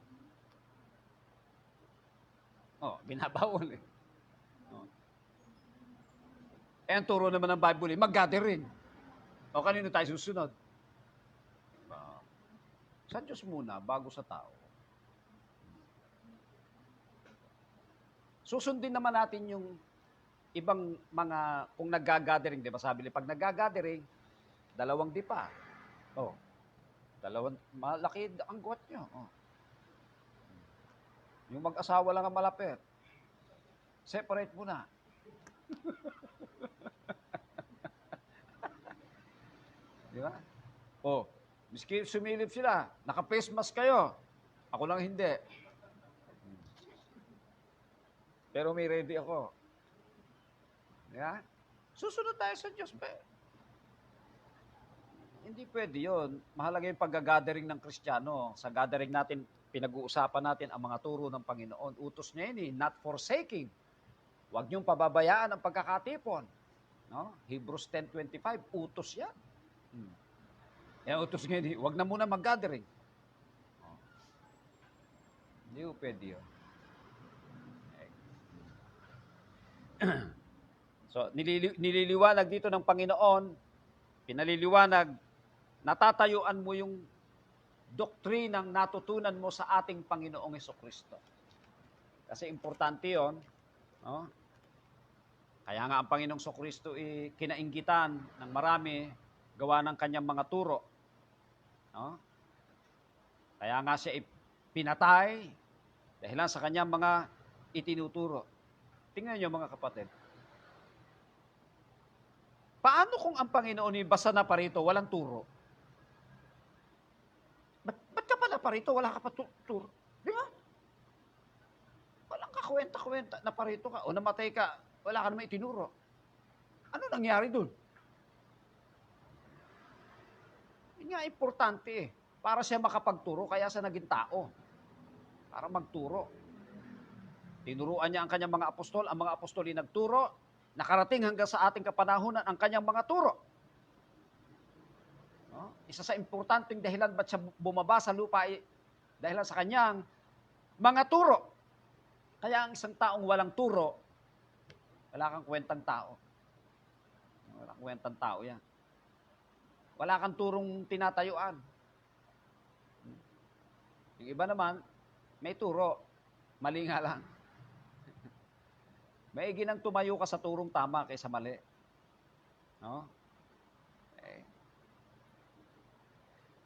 Binabawal eh. Ang turo naman ng Bible mag-gathering. Kanino tayo susunod? Sa Diyos muna, bago sa tao. Susundin naman natin yung ibang mga, kung nag-gathering, di ba sabi pag nag-gathering, 2 dipa. Malaki ang guwat nyo. Yung mag-asawa lang ang malapit. Separate muna. Di ba? Miski sumilip sila, naka-face mask kayo. Ako lang hindi. Pero may ready ako. Yeah? Susunod tayo sa Diyos. Hindi pwede yun. Mahalaga yung pag-gathering ng Kristiyano. Sa gathering natin, pinag-uusapan natin ang mga turo ng Panginoon. Utos niya yun not forsaking. Huwag niyong pababayaan ang pagkakatipon. No? Hebrews 10:25, utos yan. Yan utos niya yun. Huwag na muna mag-gathering. Hindi po pwede yun. So, nililiwanag dito ng Panginoon, pinaliliwanag, natatayuan mo yung doktrinang natutunan mo sa ating Panginoong Hesukristo. Kasi importante yon, no? Kaya nga ang Panginoong Hesukristo kinainggitan ng marami gawa ng kanyang mga turo. No? Kaya nga siya pinatay dahilan sa kanyang mga itinuturo. Tingnan niyo mga kapatid. Paano kung ang Panginoon basta na parito, walang turo? Ba't ka pala parito, wala ka pa turo? Di ba? Walang kakwenta-kwenta na parito ka o namatay ka, wala ka naman itinuro. Ano nangyari dun? Yun nga importante para siya makapagturo, kaya siya naging tao. Para magturo. Tinuruan niya ang kanyang mga apostol, ang mga apostol nagturo, nakarating hanggang sa ating kapanahunan ang kanyang mga turo. No? Isa sa importanteng dahilan ba't siya bumaba sa lupa ay dahil sa kanyang mga turo. Kaya ang isang taong walang turo, wala kang kwentang tao. Walang kwentang tao yan. Wala kang turong tinatayuan. Yung iba naman, may turo. Mali nga lang. Maigi nang tumayo ka sa turong tama kaysa mali. No? Okay.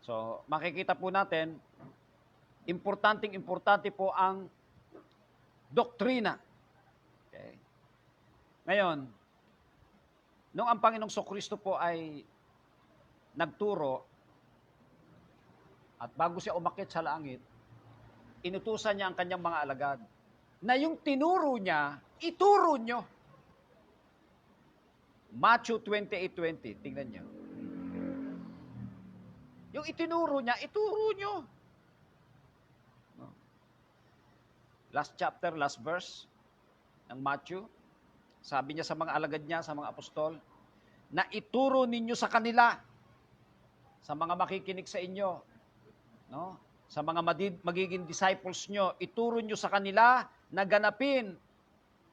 So, makikita po natin, importante po ang doktrina. Okay. Ngayon, nung ang Panginoong Kristo po ay nagturo, at bago siya umakyat sa langit, inutusan niya ang kanyang mga alagad, na yung tinuro niya, ituro nyo. Matthew 28:20, tingnan niyo. Yung itinuro niya, ituro nyo. Last chapter, last verse ng Matthew, sabi niya sa mga alagad niya, sa mga apostol, na ituro ninyo sa kanila, sa mga makikinig sa inyo, no? Sa mga magiging disciples nyo, ituro nyo sa kanila na ganapin.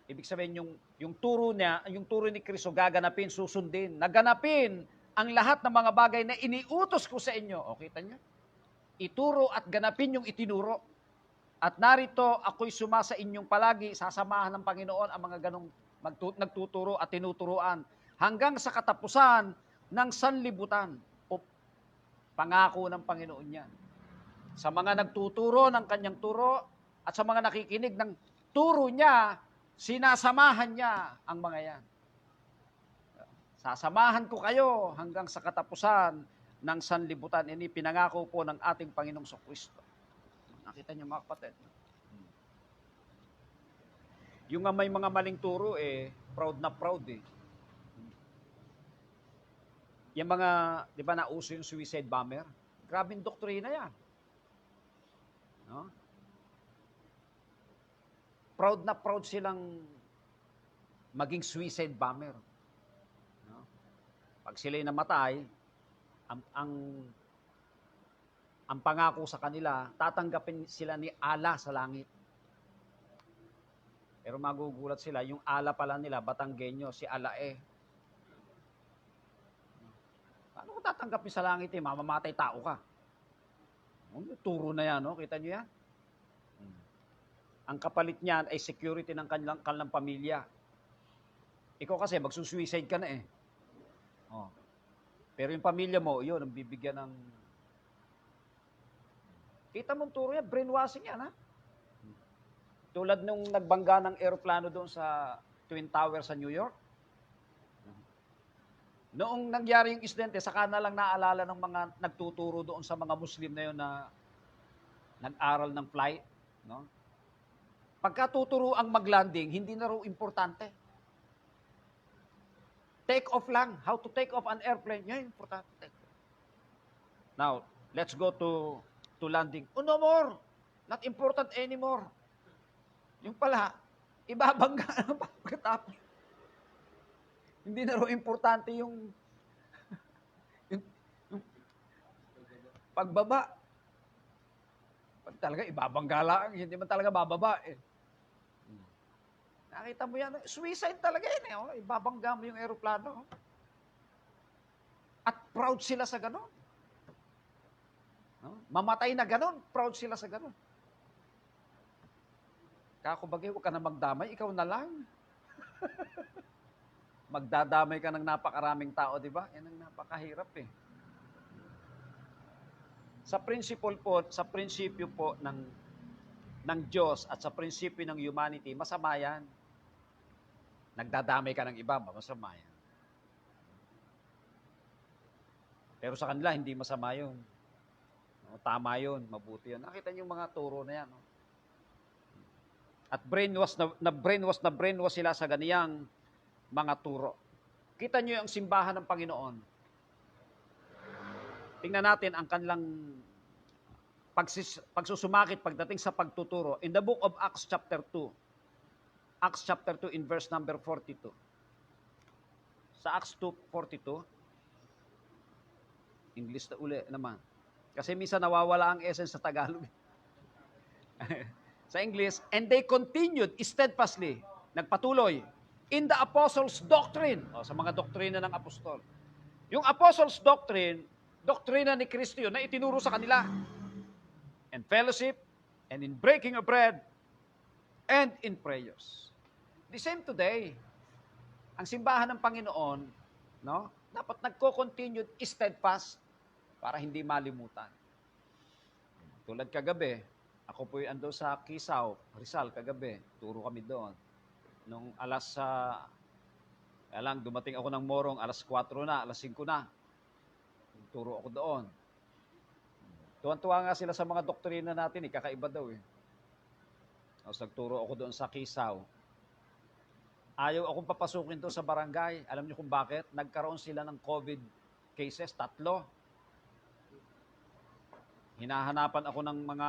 Ibig sabihin, yung turo niya, yung turo ni Kristo, gaganapin, susundin, naganapin ang lahat ng mga bagay na iniutos ko sa inyo. O, kita nyo? Ituro at ganapin yung itinuro. At narito, ako'y sumasa inyong palagi, sasamahan ng Panginoon ang mga ganong nagtuturo at tinuturuan hanggang sa katapusan ng sanlibutan. O, pangako ng Panginoon yan. Sa mga nagtuturo ng kanyang turo at sa mga nakikinig ng turo niya, sinasamahan niya ang mga yan. Sasamahan ko kayo hanggang sa katapusan ng sanlibutan. Ini pinangako po ng ating Panginoong Kristo. Nakita niyo mga kapatid. Yung nga may mga maling turo, proud na proud eh. Yung mga, di ba nauso yung suicide bomber? Grabing doktrina yan. No? Proud na proud silang maging suicide bomber. No? Pag sila'y namatay, ang pangako sa kanila, tatanggapin sila ni Allah sa langit. Pero magugulat sila, yung Allah pala nila, Batanggenyo, si Alae. Paano ko tatanggapin sa langit mamamatay tao ka? Turo na yan, no? Kita nyo yan? Ang kapalit niyan ay security ng kanilang pamilya. Ikaw kasi, magsusuicide ka na eh. Oh. Pero yung pamilya mo, yun, ang bibigyan ng... Kita mong turo yan, brainwashing yan, ha? Tulad nung nagbangga ng aeroplano doon sa Twin Tower sa New York. Noong nangyari yung insidente, saka na lang naalala ng mga nagtuturo doon sa mga Muslim na yun na nag-aral ng flight. No? Pagka tuturo ang mag-landing, hindi na raw importante. Take off lang. How to take off an airplane. Yan, importante. Now, let's go to landing. Oh, no more. Not important anymore. Yung pala, ibabangga na pagkatapos. Hindi na raw importante yung pagbaba. Pag talaga, ibabangga lang. Hindi man talaga bababa eh. Nakita mo yan, suicide talaga yun eh. Oh. Ibabangga mo yung aeroplano. At proud sila sa ganon. No? Mamatay na ganon, proud sila sa ganon. Kakubagay, huwag ka na magdamay, ikaw na lang. Magdadamay ka ng napakaraming tao, di ba? Yan ang napakahirap eh. Sa prinsipyo po ng Diyos at sa prinsipyo ng humanity, masama yan. Nagdadamay ka ng iba, masama yan. Pero sa kanila, hindi masama yun. Tama yun, mabuti yun. Nakita niyo yung mga turo na yan. No? At brainwash sila sa ganiyang mga turo. Kita niyo yung simbahan ng Panginoon. Tingnan natin ang kanilang pagsusumakit pagdating sa pagtuturo. In the book of Acts chapter 2. Acts chapter 2 in verse number 42. Sa Acts 2:42. English na uli naman. Kasi minsan nawawala ang essence sa Tagalog. Sa English, and they continued steadfastly, nagpatuloy, in the apostles' doctrine, sa mga doktrina ng apostol. Yung apostles' doctrine, doktrina ni Kristo yun na itinuro sa kanila. And fellowship, and in breaking of bread, and in prayers. The same today. Ang simbahan ng Panginoon, no, dapat nagko-continued steadfast para hindi malimutan. Tulad kagabi, ako po'y ando sa Kisaw, Rizal, kagabi. Turo kami doon. Nung dumating ako ng Morong, alas 4 na, alas 5 na. Turo ako doon. Tuwan-tuwa nga sila sa mga doktrina natin, kakaiba daw eh. Tapos nagturo ako doon sa Kisaw. Ayaw akong papasukin doon sa barangay. Alam niyo kung bakit? Nagkaroon sila ng COVID cases, 3. Hinahanapan ako ng mga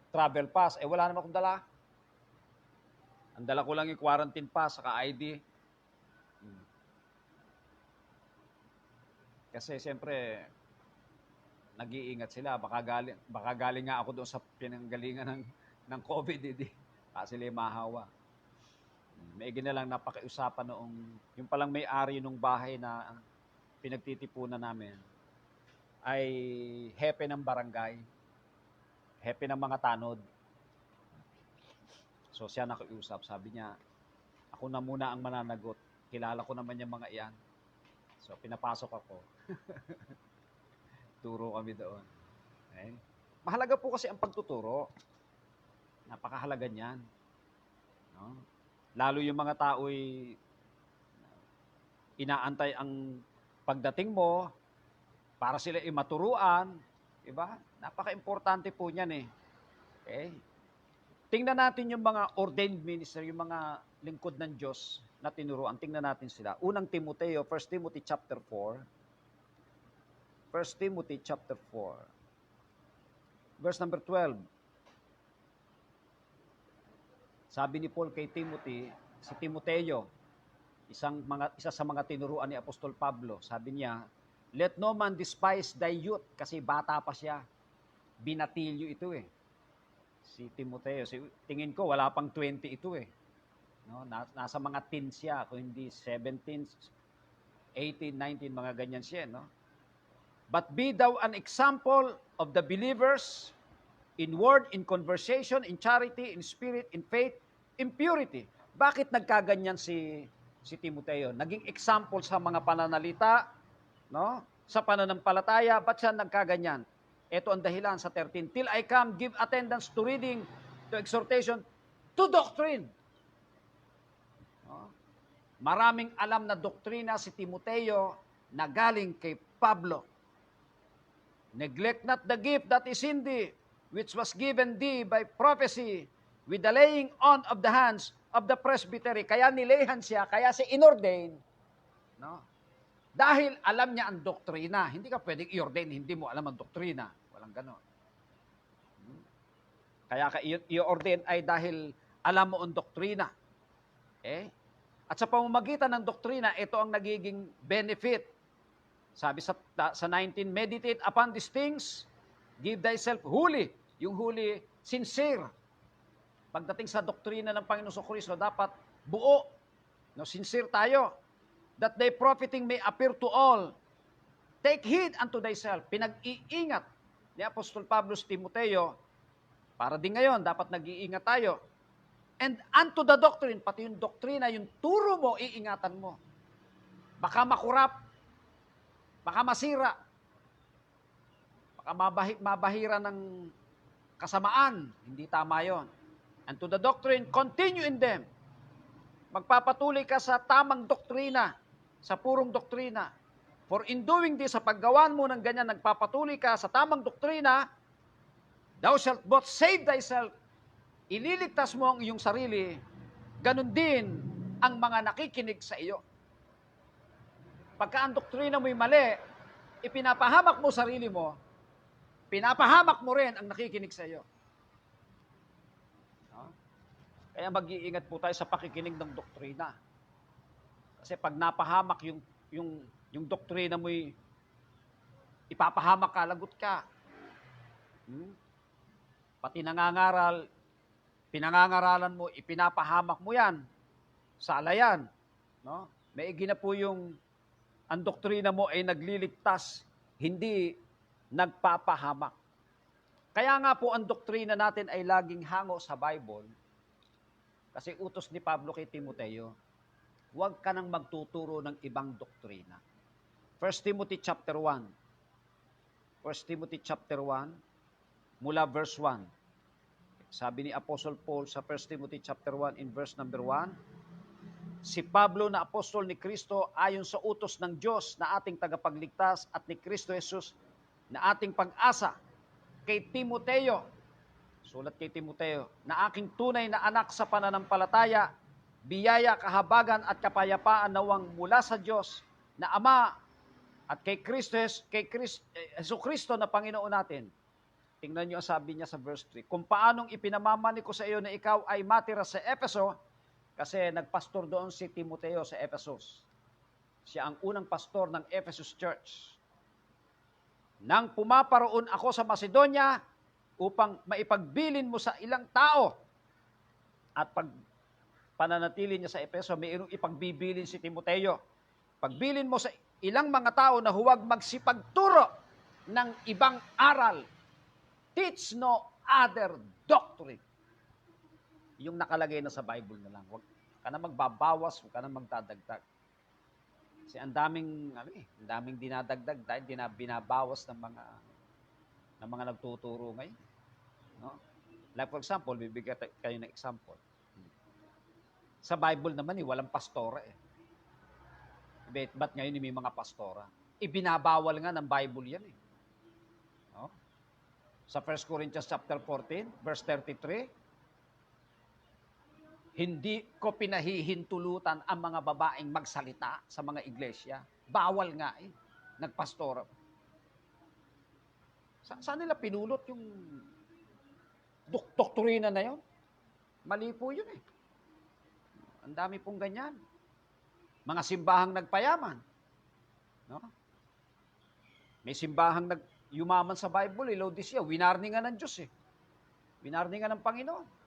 travel pass. Wala naman akong dala. Ang dala ko lang yung quarantine pass, saka ID. Kasi siyempre, nag-iingat sila. Baka galing nga ako doon sa pinanggalingan ng COVID. Sila mahawa. Maigi na lang napakiusapan noong, yung palang may-ari nung bahay na pinagtitipunan namin, ay hepe ng barangay, hepe ng mga tanod. So siya nakiusap, sabi niya, ako na muna ang mananagot. Kilala ko naman yung mga iyan. So pinapasok ako. Turo kami doon. Okay? Mahalaga po kasi ang pagtuturo. Napakahalaga niyan. No? Lalo yung mga tao'y inaantay ang pagdating mo para sila maturuan. Diba? Napaka-importante po niyan eh. Okay? Tingnan natin yung mga ordained minister, yung mga lingkod ng Diyos na tinuruan. Tingnan natin sila. Unang Timoteo, 1 Timothy chapter 4. 1 Timothy chapter 4. Verse number 12. Sabi ni Paul kay Timothy, si Timoteo, isa sa mga tinuruan ni Apostol Pablo, sabi niya, let no man despise thy youth, kasi bata pa siya. Binatilyo ito eh. Si Timoteo, tingin ko wala pang 20 ito eh. No, nasa mga teens siya, kung hindi 17, 18, 19, mga ganyan siya, no? But be thou an example of the believers in word, in conversation, in charity, in spirit, in faith, in purity. Bakit nagkaganyan si Timoteo? Naging example sa mga pananalita, no? Sa pananampalataya, ba't siya nagkaganyan? Ito ang dahilan sa 13. Till I come, give attendance to reading, to exhortation, to doctrine. No? Maraming alam na doktrina si Timoteo na galing kay Pablo. Neglect not the gift that is in thee, which was given thee by prophecy, with the laying on of the hands of the presbytery. Kaya nilayhan siya, kaya siya inordain. No? Dahil alam niya ang doktrina. Hindi ka pwedeng i-ordain, hindi mo alam ang doktrina. Walang ganon. Kaya ka i-ordain ay dahil alam mo ang doktrina. Okay? At sa pamamagitan ng doktrina, ito ang nagiging benefit. Sabi sa 19, meditate upon these things, give thyself holy. Yung holy, sincere. Pagdating sa doktrina ng Panginoon Kristo, dapat buo. No, sincere tayo. That thy profiting may appear to all. Take heed unto thyself. Pinag-iingat ni Apostol Pablo sa Timoteo, para din ngayon, dapat nag-iingat tayo. And unto the doctrine, pati yung doktrina, yung turo mo, iingatan mo. Baka makurap, baka masira, baka mabahira ng kasamaan. Hindi tama yon. And to the doctrine, continue in them. Magpapatuloy ka sa tamang doktrina, sa purong doktrina. For in doing this, sa paggawan mo ng ganyan, nagpapatuloy ka sa tamang doktrina, thou shalt both save thyself, ililigtas mo ang iyong sarili, ganun din ang mga nakikinig sa iyo. Pagka ang doktrina mo'y mali, ipinapahamak mo sarili mo, pinapahamak mo rin ang nakikinig sa iyo. No? Kaya mag-iingat po tayo sa pakikinig ng doktrina. Kasi pag napahamak yung doktrina mo'y Ipapahamak ka, lagot ka. Pati nangangaral, pinangangaralan mo, ipinapahamak mo yan. Sala yan. No? Maigi na po yung ang doktrina mo ay nagliligtas, hindi nagpapahamak. Kaya nga po ang doktrina natin ay laging hango sa Bible, kasi utos ni Pablo kay Timoteo, huwag ka nang magtuturo ng ibang doktrina. 1 Timothy chapter 1. 1 Timothy chapter 1, mula verse 1. Sabi ni Apostle Paul sa 1 Timothy chapter 1 in verse number 1, si Pablo na apostol ni Kristo ayon sa utos ng Diyos na ating tagapagligtas at ni Kristo Jesus na ating pag-asa kay Timoteo, sulat kay Timoteo, na aking tunay na anak sa pananampalataya, biyaya, kahabagan at kapayapaan nawang mula sa Diyos na Ama at kay Kristo na Panginoon natin. Tingnan niyo ang sabi niya sa verse 3. Kung paanong ipinamamani ko sa iyo na ikaw ay matira sa Efeso, kasi nagpastor doon si Timoteo sa Ephesus. Siya ang unang pastor ng Ephesus Church. Nang pumaparoon ako sa Macedonia upang maipagbilin mo sa ilang tao at pag pananatili niya sa Efeso, mayroong ipagbibilin si Timoteo. Pagbilin mo sa ilang mga tao na huwag magsipagturo ng ibang aral. Teach no other doctrine. Yung nakalagay na sa Bible na lang. Huwag ka na magbabawas, huwag ka na magdadagdag. Kasi ang daming dinadagdag dahil binabawas ng mga nagtuturo ngayon. No? Like for example, bibigyan kayo ng example. Sa Bible naman, walang pastora eh. Ba't ngayon may mga pastora? Ibinabawal nga ng Bible yan eh. No? Sa 1 Corinthians chapter 14, verse 33, hindi ko pinahihintulutan ang mga babaeng magsalita sa mga iglesia. Bawal nga eh. Nagpastora. Saan nila pinulot yung doktrina na yun? Mali po yun eh. Ang dami pong ganyan. Mga simbahang nagpayaman. No? May simbahang yumaman sa Bible, Laodicea, winarningan ng Diyos eh. Winarningan ng Panginoon.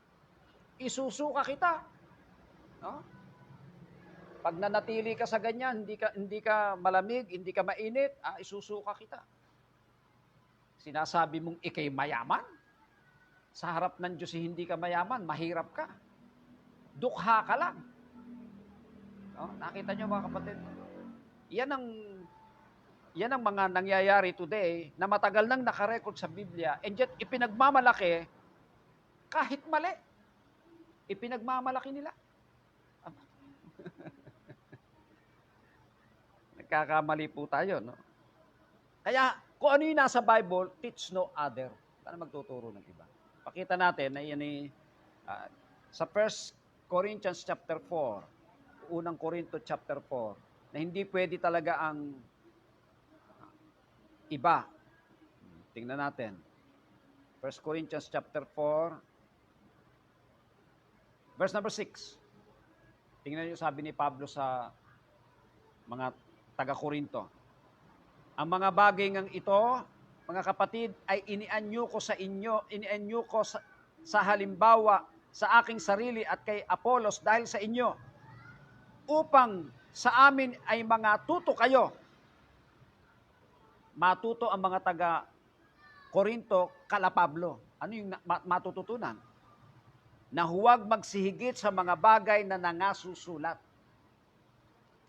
Isusuka kita. No? Pag nanatili ka sa ganyan, hindi ka malamig, hindi ka mainit, isusuka kita. Sinasabi mong ikay mayaman? Sa harap ng Diyos, hindi ka mayaman, mahirap ka. Dukha ka lang. No? Nakita niyo mga kapatid? Yan ang mga nangyayari today na matagal nang nakarecord sa Biblia, and yet ipinagmamalaki kahit mali. Ipinagmamalaki nila. Nagkakamali po tayo, no? Kaya, kung ano yung nasa Bible, teach no other. Para magtuturo ng iba. Pakita natin na yan sa 1 Corinthians chapter 4, unang Korinto chapter 4, na hindi pwede talaga ang iba. Tingnan natin. 1 Corinthians chapter 4, verse number 6. Tingnan niyo sabi ni Pablo sa mga taga-Korinto. Ang mga bagay ngang ito, mga kapatid, ay inianyo ko sa halimbawa sa aking sarili at kay Apolos dahil sa inyo, upang sa amin ay mga tuto kayo. Matuto ang mga taga-Korinto kala Pablo. Ano yung matututunan? Na huwag magsihigit sa mga bagay na nangasusulat.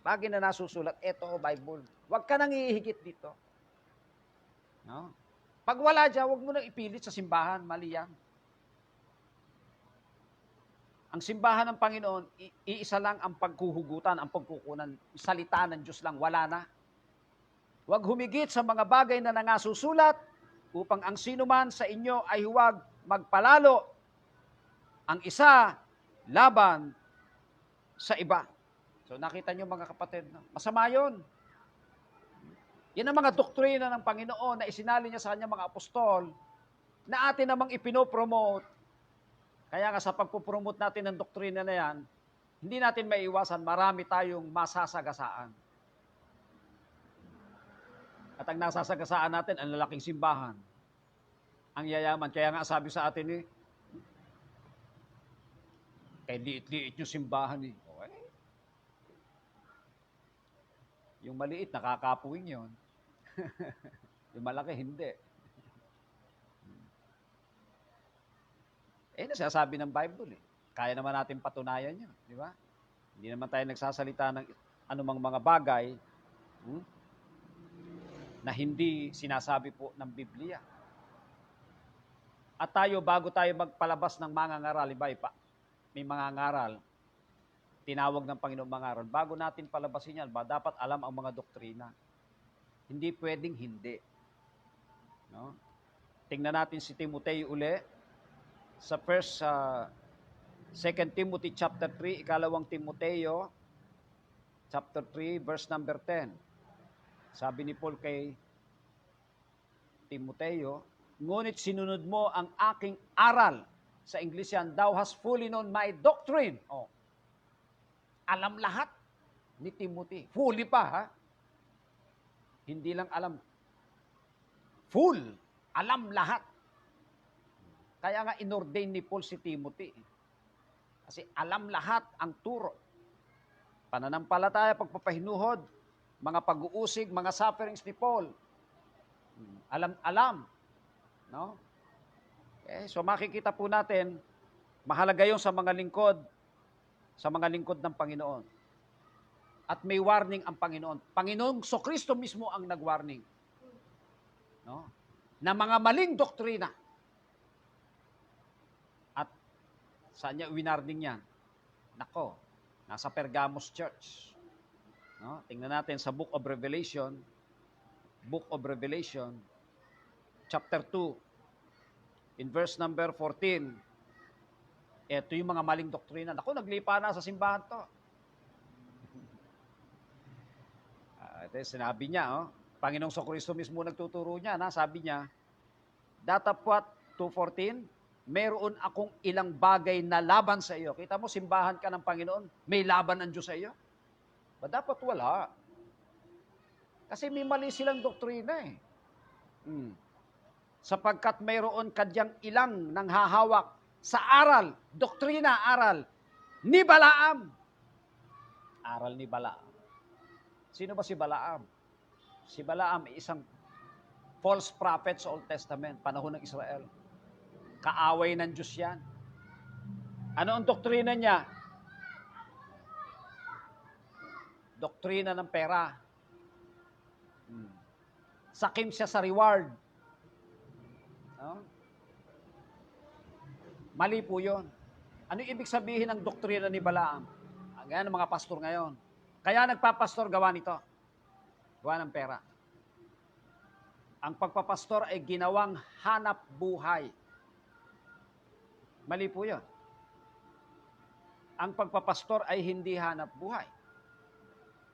Bagay na nasusulat, eto Bible. Huwag ka nang ihigit dito. No? Pag wala dyan, huwag mo nang ipilit sa simbahan, mali yan. Ang simbahan ng Panginoon, iisa lang ang paghuhugutan, ang pagkukunan. Salita ng Diyos lang, wala na. Huwag humigit sa mga bagay na nangasusulat upang ang sinuman sa inyo ay huwag magpalalo ang isa laban sa iba. So nakita nyo mga kapatid, no? Masama yun. Yan ang mga doktrina ng Panginoon na isinali niya sa kanyang mga apostol na atin namang ipinopromote. Kaya nga sa pagpopromote natin ng doktrina na yan, hindi natin maiiwasan, marami tayong masasagasaan. At ang nasasagasaan natin, ang lalaking simbahan. Ang yayaman. Kaya nga sabi sa atin kaya liit-liit yung simbahan Okay. Yung maliit, nakakapuwing yon. Yung malaki, hindi. Nasasabi ng Bible Kaya naman natin patunayan yun. Di ba? Hindi naman tayo nagsasalita ng anumang mga bagay na hindi sinasabi po ng Biblia. At tayo, bago tayo magpalabas ng mga ngaral, may mga ngaral, tinawag ng Panginoon mga ngaral, bago natin palabasin yan, dapat alam ang mga doktrina. Hindi pwedeng hindi. No? Tingnan natin si Timoteo uli, sa 2 Timothy chapter 3, ikalawang Timoteo, chapter 3, verse number 10. Sabi ni Paul kay Timoteo, ngunit sinunod mo ang aking aral. Sa English yan, thou hast fully known my doctrine. Alam lahat ni Timothy. Fully pa, ha? Hindi lang alam. Full. Alam lahat. Kaya nga inordain ni Paul si Timothy. Kasi alam lahat ang turo. Pananampalataya, pagpapahinuhod, mga pag-uusig, mga sufferings ni Paul. Alam. No? So makikita po natin, mahalaga yun sa mga lingkod ng Panginoon. At may warning ang Panginoon. Panginoong Kristo mismo ang nag-warning. No? Na mga maling doktrina. At saan niya winarning yan? Nako, nasa Pergamos Church. No? Tingnan natin sa Book of Revelation, chapter 2, in verse number 14. Ito yung mga maling doktrina. Naku, naglipa na sa simbahan to. Ito sinabi niya, Panginoong Kristo mismo nagtuturo niya, sabi niya, datapwat 2:14, meron akong ilang bagay na laban sa iyo. Kita mo, simbahan ka ng Panginoon, may laban ang Diyos sa iyo. Ba dapat wala? Kasi may mali silang doktrina Sapagkat mayroon kadyang ilang nang hahawak sa aral ni Balaam. Aral ni Balaam. Sino ba si Balaam? Si Balaam ay isang false prophet sa Old Testament, panahon ng Israel. Kaaway ng Diyos yan. Ano ang doktrina niya? Doktrina ng pera. Sakim siya sa reward. No? Mali po yun. Ano ibig sabihin ng doktrina ni Balaam? Ganyan ang mga pastor ngayon. Kaya nagpapastor gawa nito. Gawa ng pera. Ang pagpapastor ay ginawang hanap buhay. Mali po yun. Ang pagpapastor ay hindi hanap buhay.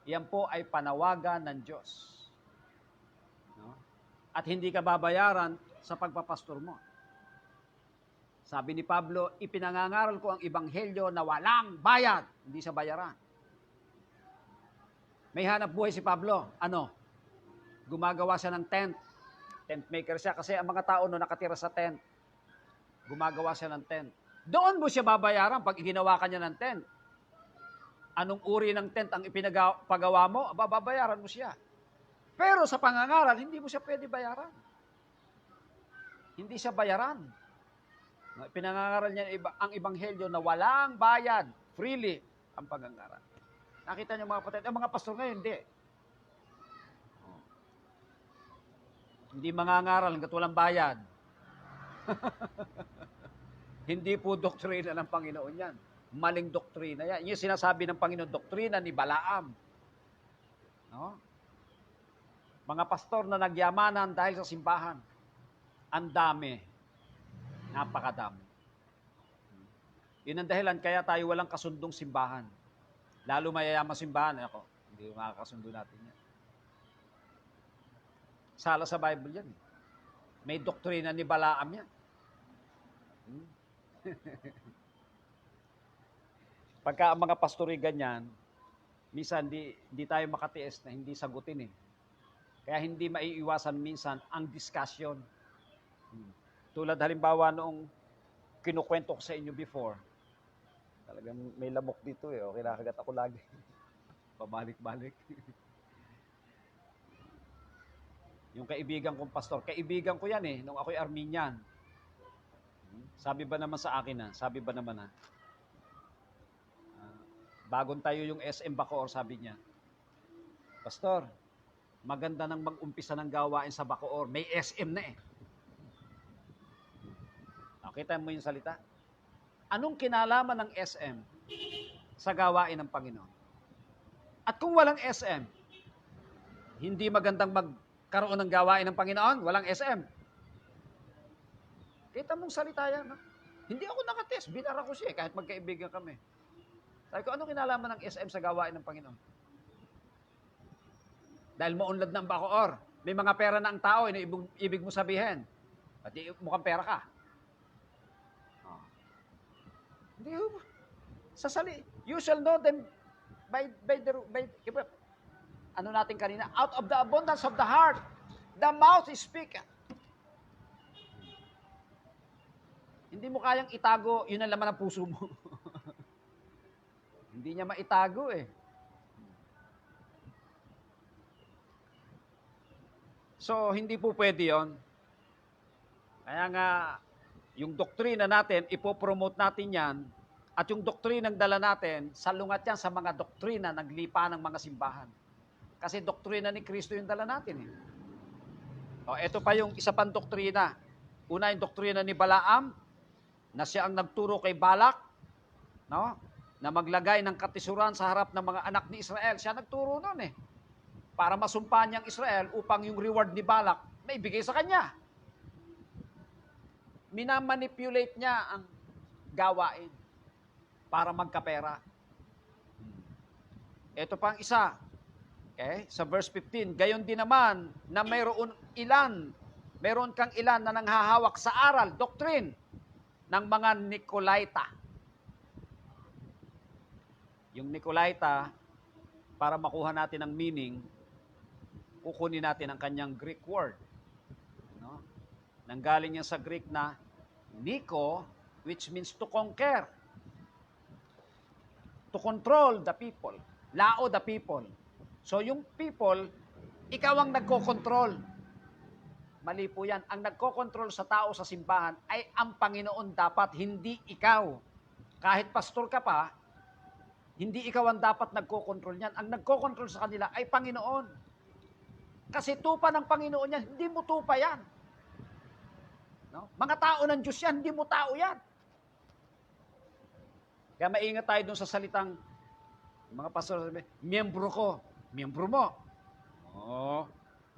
Yan po ay panawagan ng Diyos. No? At hindi ka babayaran sa pagpapastor mo. Sabi ni Pablo, ipinangangaral ko ang ebanghelyo na walang bayad, hindi sa bayaran. May hanap buhay si Pablo. Ano? Gumagawa siya ng tent. Tent maker siya kasi ang mga tao nakatira sa tent. Gumagawa siya ng tent. Doon mo siya babayaran pag ginawa ka niya ng tent. Anong uri ng tent ang ipinagpagawa mo? Babayaran mo siya. Pero sa pangangaral, hindi mo siya pwede bayaran. Hindi siya bayaran. Pinangangaral niya ang ebanghelyo na walang bayad, freely ang pagangaral. Nakita niyo mga kapatid, mga pastor ngayon, hindi. Hindi mangangaral hanggat walang bayad. Hindi po doktrina ng Panginoon yan. Maling doktrina yan. Yung sinasabi ng Panginoon, doktrina ni Balaam. No? Mga pastor na nagyamanan dahil sa simbahan. Ang dami. Napakadami. Yun ang dahilan kaya tayo walang kasundong simbahan. Lalo mayayaman simbahan. Ako, hindi makakasundo natin yan. Sala sa Bible yan. May doktrina ni Balaam yan. Pagka ang mga pastori ganyan, minsan di tayo makatiis na hindi sagutin Kaya hindi maiiwasan minsan ang discussion. Tulad halimbawa noong kinukwento ko sa inyo before, talagang may lamok dito eh. O, kinakagat ako lagi. Pabalik-balik. Yung kaibigan kong pastor, kaibigan ko yan eh, nung ako'y Armenian. Sabi ba naman sa akin sabi ba naman bagong tayo yung SM Bacoor, sabi niya, Pastor, maganda nang mag-umpisa ng gawain sa Bacoor, may SM na eh. Nakita mo yung salita? Anong kinalaman ng SM sa gawain ng Panginoon? At kung walang SM, hindi magandang magkaroon ng gawain ng Panginoon, walang SM. Kita mong salita yan. No? Hindi ako nakatest, binara ko siya kahit magkaibigan kami. Sabi ko, anong kinalaman ng SM sa gawain ng Panginoon? Dahil maunlad ng Bacoor, may mga pera na ang tao, ibig mo sabihin, pati mukhang pera ka. Hindi, you shall know them by ano natin kanina, out of the abundance of the heart, the mouth is speaketh. Hindi mo kayang itago, yun ang laman ng puso mo. Hindi niya maitago eh. So, hindi po pwede yun. Kaya nga, yung doktrina natin, ipopromote natin yan, at yung doktrinang dala natin, salungat yan sa mga doktrina naglipa ng mga simbahan. Kasi doktrina ni Kristo yung dala natin. O, ito pa yung isa pang doktrina. Una, yung doktrina ni Balaam, na siya ang nagturo kay Balak, no? Na maglagay ng katisuran sa harap ng mga anak ni Israel. Siya nagturo nun eh. Para masumpa niyang Israel upang yung reward ni Balak may bigay sa kanya. Minamanipulate niya ang gawain para magkapera. Ito pang isa. Okay? Sa verse 15, gayon din naman na mayroon kang ilan na nanghahawak sa aral, doctrine, ng mga Nicolaita. Yung Nicolaita, para makuha natin ang meaning, kukunin natin ang kanyang Greek word. No? Nanggaling yan sa Greek na Nico, which means to conquer. To control the people. Lao the people. So yung people, ikaw ang nagko-control. Mali po yan. Ang nagko-control sa tao sa simbahan ay ang Panginoon dapat, hindi ikaw. Kahit pastor ka pa, hindi ikaw ang dapat nagko-control niyan. Ang nagko-control sa kanila ay Panginoon. Kasi tupa ng Panginoon yan, hindi mo tupa yan. No? Mga tao ng Diyos yan, hindi mo tao yan. Kaya maingat tayo dun sa salitang, mga pastor sabi, miyembro ko, miyembro mo. Oh,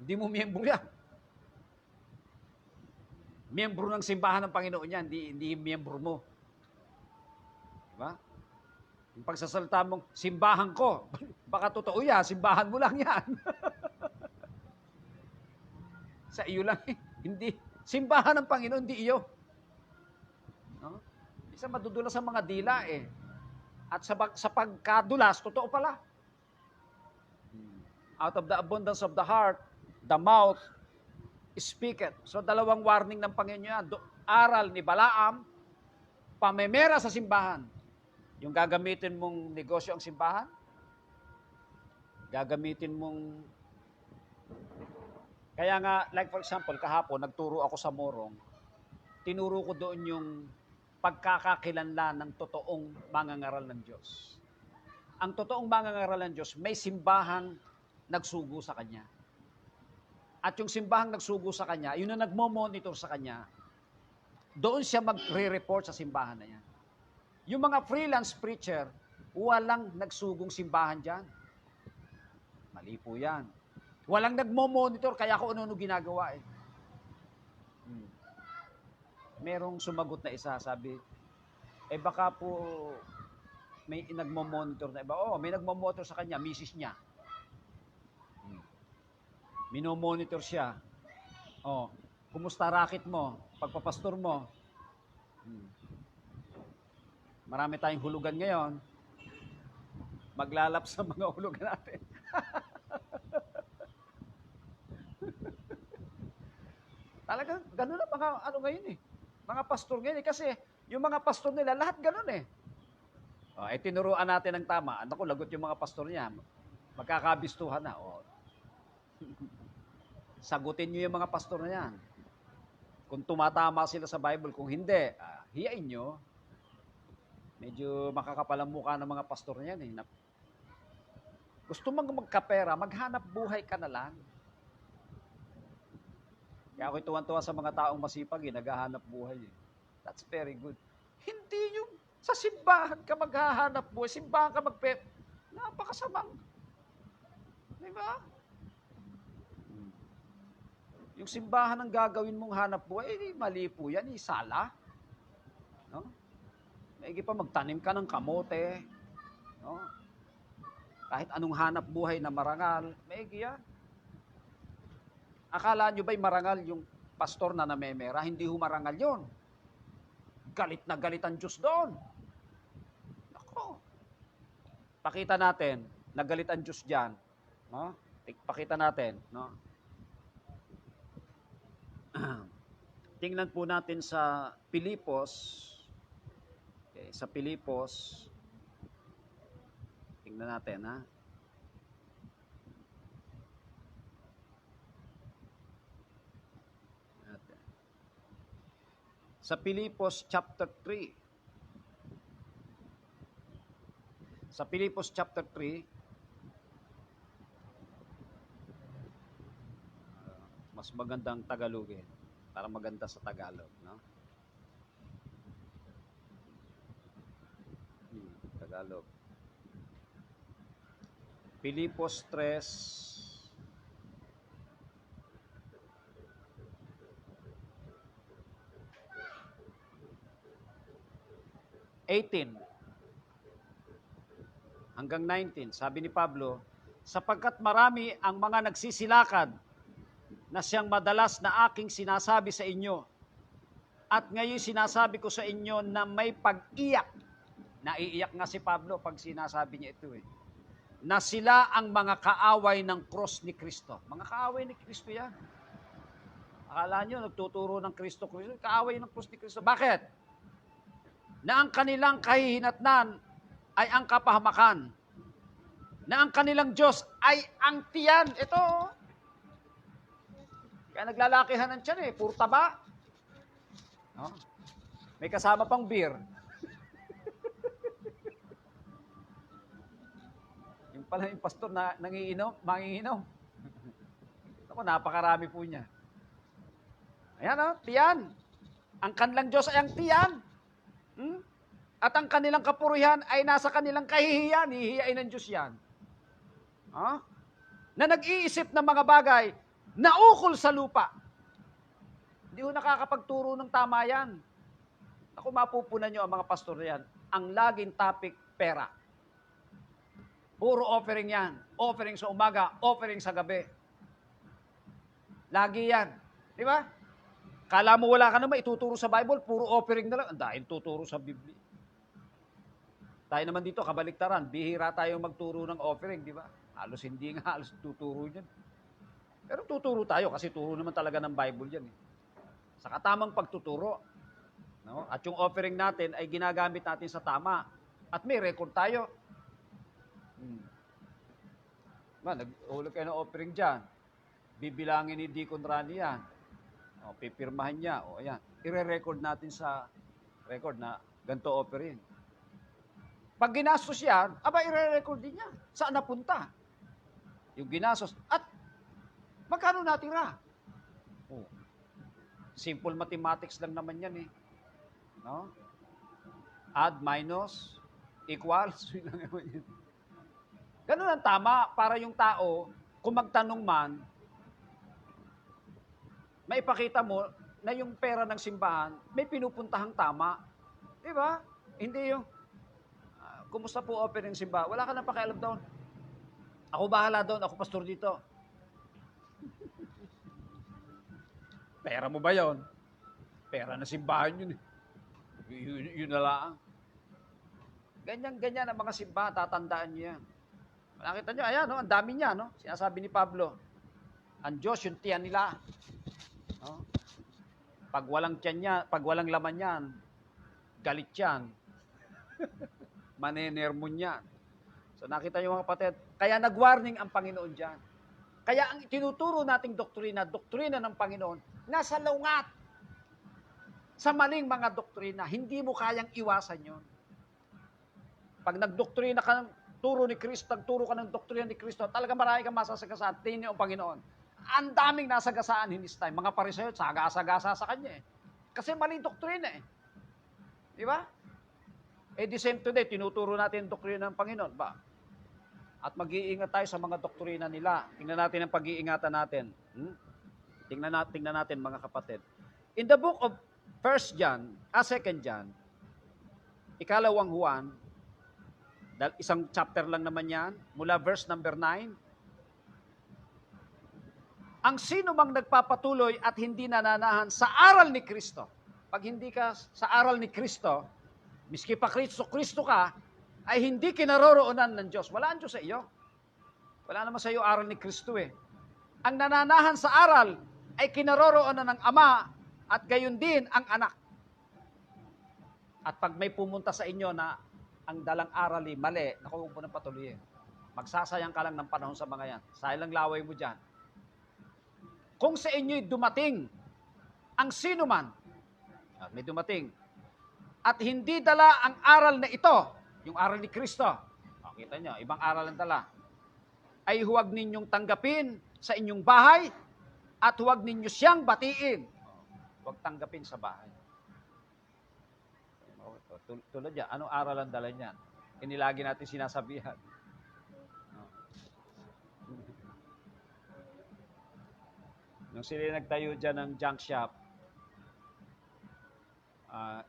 hindi mo miyembro yan. Miyembro ng simbahan ng Panginoon yan, hindi miyembro mo. Diba? Yung pagsasalita mong, simbahan ko, baka totoo yan, simbahan mo lang yan. Sa iyo lang, hindi. Simbahan ng Panginoon, hindi iyo. No? Isa madudulas sa mga dila eh. At sa pagkadulas, totoo pala. Out of the abundance of the heart, the mouth speaketh. So dalawang warning ng Panginoon yan. Aral ni Balaam, pamemera sa simbahan. Yung gagamitin mong negosyo ang simbahan, gagamitin mong... Kaya nga, like for example, kahapon, nagturo ako sa Morong, tinuro ko doon yung pagkakakilanlan ng totoong mangangaral ng Diyos. Ang totoong mangangaral ng Diyos, may simbahang nagsugo sa Kanya. At yung simbahang nagsugo sa Kanya, yun na nagmo-monitor sa Kanya, doon siya magre-report sa simbahan na yan. Yung mga freelance preacher, walang nagsugong simbahan dyan. Mali po yan. Walang nagmo-monitor, kaya kung ano-ano ginagawa eh. Merong sumagot na isa, sabi, baka po may nagmo-monitor na iba. Oo, may nagmo-monitor sa kanya, misis niya. Minomonitor siya. Oh, kumusta racket mo? Pagpapastor mo? Marami tayong hulugan ngayon. Maglalap sa mga hulugan natin. Talagang ganun ang mga ano ngayon eh. Mga pastor ngayon eh. Kasi yung mga pastor nila, lahat ganun eh. Tinuruan natin ng tama. Ano ko, lagot yung mga pastor niya. Magkakabistuhan na. Sagutin niyo yung mga pastor na yan. Kung tumatama sila sa Bible, kung hindi, hiyain nyo. Medyo makakapalang mukha ng mga pastor na yan eh. Gusto mong magkapera, maghanap buhay ka na lang. Kaya ako'y tuwan-tuwa sa mga taong masipag naghahanap buhay That's very good. Hindi yung sa simbahan ka maghahanap buhay, simbahan ka napakasamang. Di ba? Yung simbahan ang gagawin mong hanap buhay, mali po yan, sala. No? Maigi pa magtanim ka ng kamote. No? Kahit anong hanap buhay na marangal, maigi yan. Akala nyo ba'y marangal yung pastor na namemera? Hindi humarangal yon. Galit na galit ang Diyos doon. Nako. Pakita natin, nagalit ang Diyos dyan. No? Pakita natin. No? Tingnan po natin sa Pilipos. Okay, sa Pilipos. Tingnan natin, ha? Sa Pilipos chapter 3. Sa Pilipos chapter 3, mas magandang Tagalogin para maganda sa Tagalog, no? Tagalog. Pilipos 3 18 hanggang 19, sabi ni Pablo, sapagkat marami ang mga nagsisilakad na siyang madalas na aking sinasabi sa inyo, at ngayon sinasabi ko sa inyo na may pag-iyak. Naiiyak nga si Pablo pag sinasabi niya ito na sila ang mga kaaway ng cross ni Kristo. Mga kaaway ni Kristo yan. Akala nyo, nagtuturo ng Kristo, kaaway ng cross ni Kristo. Bakit? Na ang kanilang kahihinatnan ay ang kapahamakan. Na ang kanilang Diyos ay ang tiyan. Ito. Kaya naglalakihan ng tiyan puro taba. No? May kasama pang beer. Yung pala yung pastor na manginginom. Ako, napakarami po niya. Ayan tiyan. Ang kanilang Diyos ay ang tiyan. At ang kanilang kapurihan ay nasa kanilang kahihiyan. Hihiyain ng Diyos yan. Na nag-iisip ng mga bagay na ukol sa lupa. Hindi ho nakakapagturo ng tama yan. Ako, mapupunan nyo ang mga pastor yan. Ang laging topic, pera. Puro offering yan. Offering sa umaga, offering sa gabi. Lagi yan. Di ba? Kala mo wala ka naman ituturo sa Bible, puro offering na lang. Ang dahil tuturo sa Biblia. Tayo naman dito, kabaliktaran. Bihira tayo magturo ng offering, di ba? Halos hindi nga, halos tuturo yan. Pero tuturo tayo kasi turo naman talaga ng Bible yan. Sa katamang pagtuturo. No? At yung offering natin ay ginagamit natin sa tama. At may record tayo. Nag-hulog kayo ng offering dyan. Bibilangin ni Deacon Rani yan. Pipirmahan niya. Ayan. I-record natin sa record na ganito offering. Pag ginastos yan, i-record din niya. Saan napunta? Yung ginastos. At magkano natira? Simple mathematics lang naman yan No? Add, minus, equals. Ganun ang tama para yung tao, kung magtanong man, maipakita mo na yung pera ng simbahan may pinupuntahang tama. Di ba? Hindi yung, kumusta po offering ng simbahan? Wala ka nang pakialam doon. Ako bahala doon, ako pastor dito. Pera mo ba yon? Pera ng simbahan yun Yun na lang. Ganyan-ganyan ang mga simbahan, tatandaan nyo yan. Nakita nyo, ayan, ang dami niya, Sinasabi ni Pablo, ang Diyos, yung tiyan nila. Pag walang laman yan, galit yan. Manenermon yan. So nakita niyo mga kapatid, kaya nag-warning ang Panginoon dyan. Kaya ang tinuturo nating doktrina ng Panginoon, nasa lungat. Sa maling mga doktrina, hindi mo kayang iwasan yon. Pag nagdoktrina ka ng turo ni Kristo, nagturo ka ng doktrina ni Kristo, talaga marami kang masasagasaan, tingin ang Panginoon. Ang daming nasagasaan in His time. Mga Pariseo, sagasa-gasa sa Kanya eh. Kasi maling doktrina eh. Di ba? Eh, the same today, tinuturo natin ang doktrina ng Panginoon. Ba? At mag-iingat tayo sa mga doktrina nila. Tingnan natin ang pag-iingatan natin. Tingnan natin mga kapatid. In the book of 2 John, ikalawang Juan, isang chapter lang naman yan, mula verse number 9, ang sino mang nagpapatuloy at hindi nananahan sa aral ni Kristo, pag hindi ka sa aral ni Kristo, miski pa Kristo ka, ay hindi kinaroroonan ng Diyos. Wala ang Diyos sa iyo. Wala naman sa iyo aral ni Kristo eh. Ang nananahan sa aral ay kinaroroonan ng Ama at gayon din ang anak. At pag may pumunta sa inyo na ang dalang arali, mali, naku, huwag mo nang patuloyin. Magsasayang ka lang ng panahon sa mga yan. Sayang lang laway mo dyan. Kung sa inyo'y dumating ang sino man, at may dumating, at hindi dala ang aral na ito, yung aral ni Kristo, kita nyo, ibang aral ang dala, ay huwag ninyong tanggapin sa inyong bahay at huwag ninyo siyang batiin. Huwag tanggapin sa bahay. Tulad yan, anong aral ang dala niyan? Inilagi natin sinasabihan. Nung sila nagtayo dyan ng junk shop,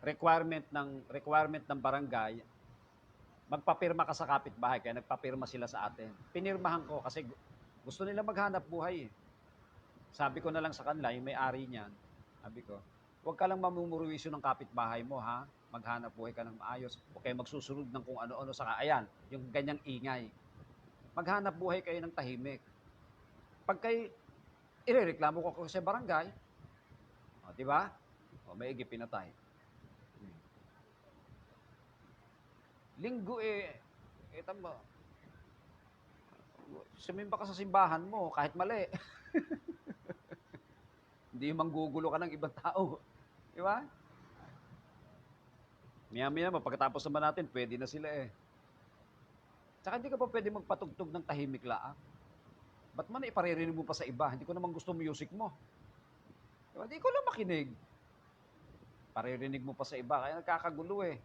requirement ng barangay, magpapirma ka sa kapitbahay, kaya nagpapirma sila sa atin. Pinirmahan ko kasi gusto nila maghanap buhay eh. Sabi ko na lang sa kanila, yung may-ari niyan, sabi ko, huwag ka lang mamumuruwisyo ng kapitbahay mo ha, maghanap buhay ka ng maayos, o kaya magsusunod ng kung ano-ano sa ayan, yung ganyang ingay. Maghanap buhay kayo ng tahimik. Pag kayo, irereklamo ko sa barangay, o, di ba? O, may pinatay. Linggo kita mo, sumimba ka sa simbahan mo, kahit mali. Hindi manggugulo ka ng ibang tao. Di ba? Maya-maya mo, pagkatapos naman natin, pwede na sila eh. Tsaka hindi ka pa pwede magpatugtog ng tahimik laang. Ba't man iparirinig mo pa sa iba? Hindi ko naman gusto music mo. Diba? Hindi ko lang makinig. Paririnig mo pa sa iba, kaya nagkakagulo eh.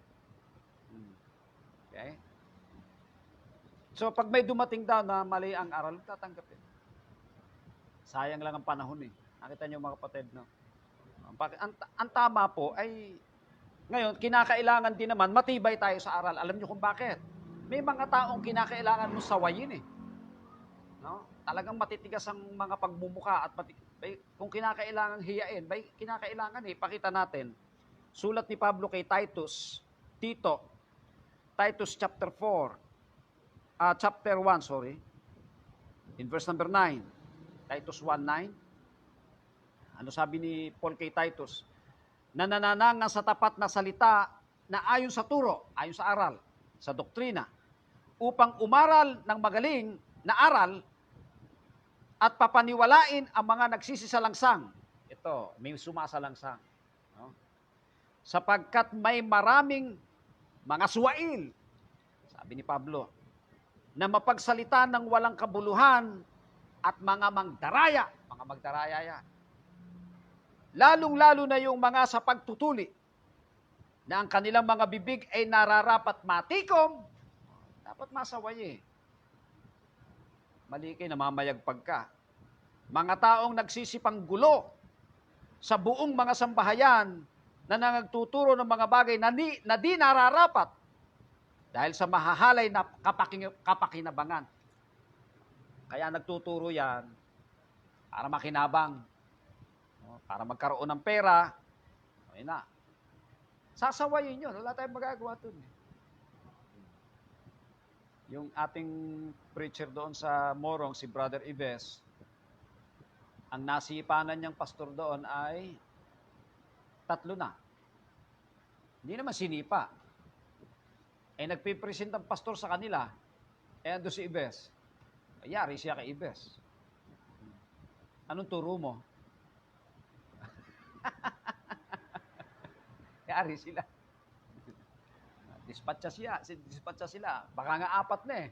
Okay? So, pag may dumating daw na mali ang aral, tatanggapin. Sayang lang ang panahon eh. Nakita niyo mga kapatid, no? Ang tama po ay, ngayon, kinakailangan din naman, matibay tayo sa aral. Alam niyo kung bakit? May mga taong kinakailangan mo sawayin eh. No? Talagang matitigas ang mga pagmumuka at kung kinakailangan hiyain, kinakailangan eh, pakita natin. Sulat ni Pablo kay Titus chapter 1, in verse number 9, Titus 1:9. Ano sabi ni Paul kay Titus? Na nananangan sa tapat na salita na ayon sa turo, ayon sa aral, sa doktrina, upang umaral ng magaling na aral at papaniwalain ang mga nagsisisalangsang. Ito, may sumasalangsang. No? Sapagkat may maraming mga suwail, sabi ni Pablo, na mapagsalita ng walang kabuluhan at mga magdaraya yan. Lalong-lalo na yung mga sa pagtutuli, na ang kanilang mga bibig ay nararapat matikom, dapat masaway eh. Mali kayo, namamayagpag ka. Mga taong nagsisipang gulo sa buong mga sambahayan na nagtuturo ng mga bagay na di nararapat dahil sa mahahalay na kapakinabangan. Kaya nagtuturo yan para makinabang, para magkaroon ng pera. Ayun na. Sasawayin yun. Wala tayong magagawa dun. Yung ating preacher doon sa Morong, si Brother Ives, ang nasipanan niyang pastor doon ay Tatlo na. Hindi naman sinipa. Nagpipresent ang pastor sa kanila, ando si Ibes. Yari siya kay Ibes. Anong turo mo? Yari sila. Dispatcha sila. Baka nga 4 na eh.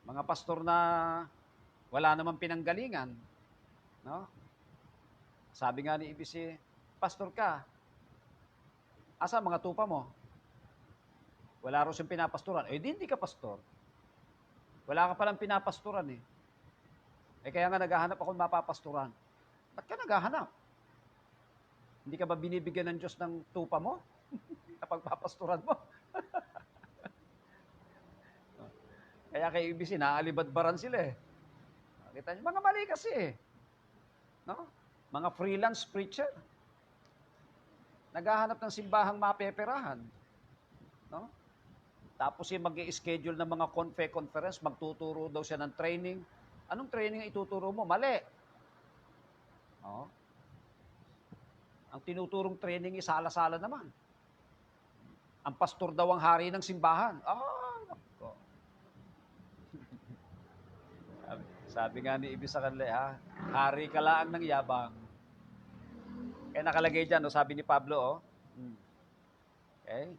Mga pastor na wala namang pinanggalingan, no? Sabi nga ni Ibis, pastor ka, asa mga tupa mo? Wala rin siyang pinapastoran. Hindi ka pastor. Wala ka palang pinapastoran eh. Kaya nga naghahanap ako ng mapapastoran. Ba't ka naghahanap? Hindi ka ba binibigyan ng Diyos ng tupa mo? Kapag papastoran mo? Kaya kay Ibis, naaalibadbaran sila eh. Kita niyo, mga mali kasi eh. No? Mga freelance preacher. Naghahanap ng simbahang mapeperahan. No? Tapos mag-i-schedule ng mga conference, magtuturo daw siya ng training. Anong training ang ituturo mo? Mali. No? Ang tinuturong training isala-sala naman. Ang pastor daw ang hari ng simbahan. Nako. Sabi nga ni Ibis sa kanila, hari ka lang ng yabang. Kaya nakalagay dyan, sabi ni Pablo, okay?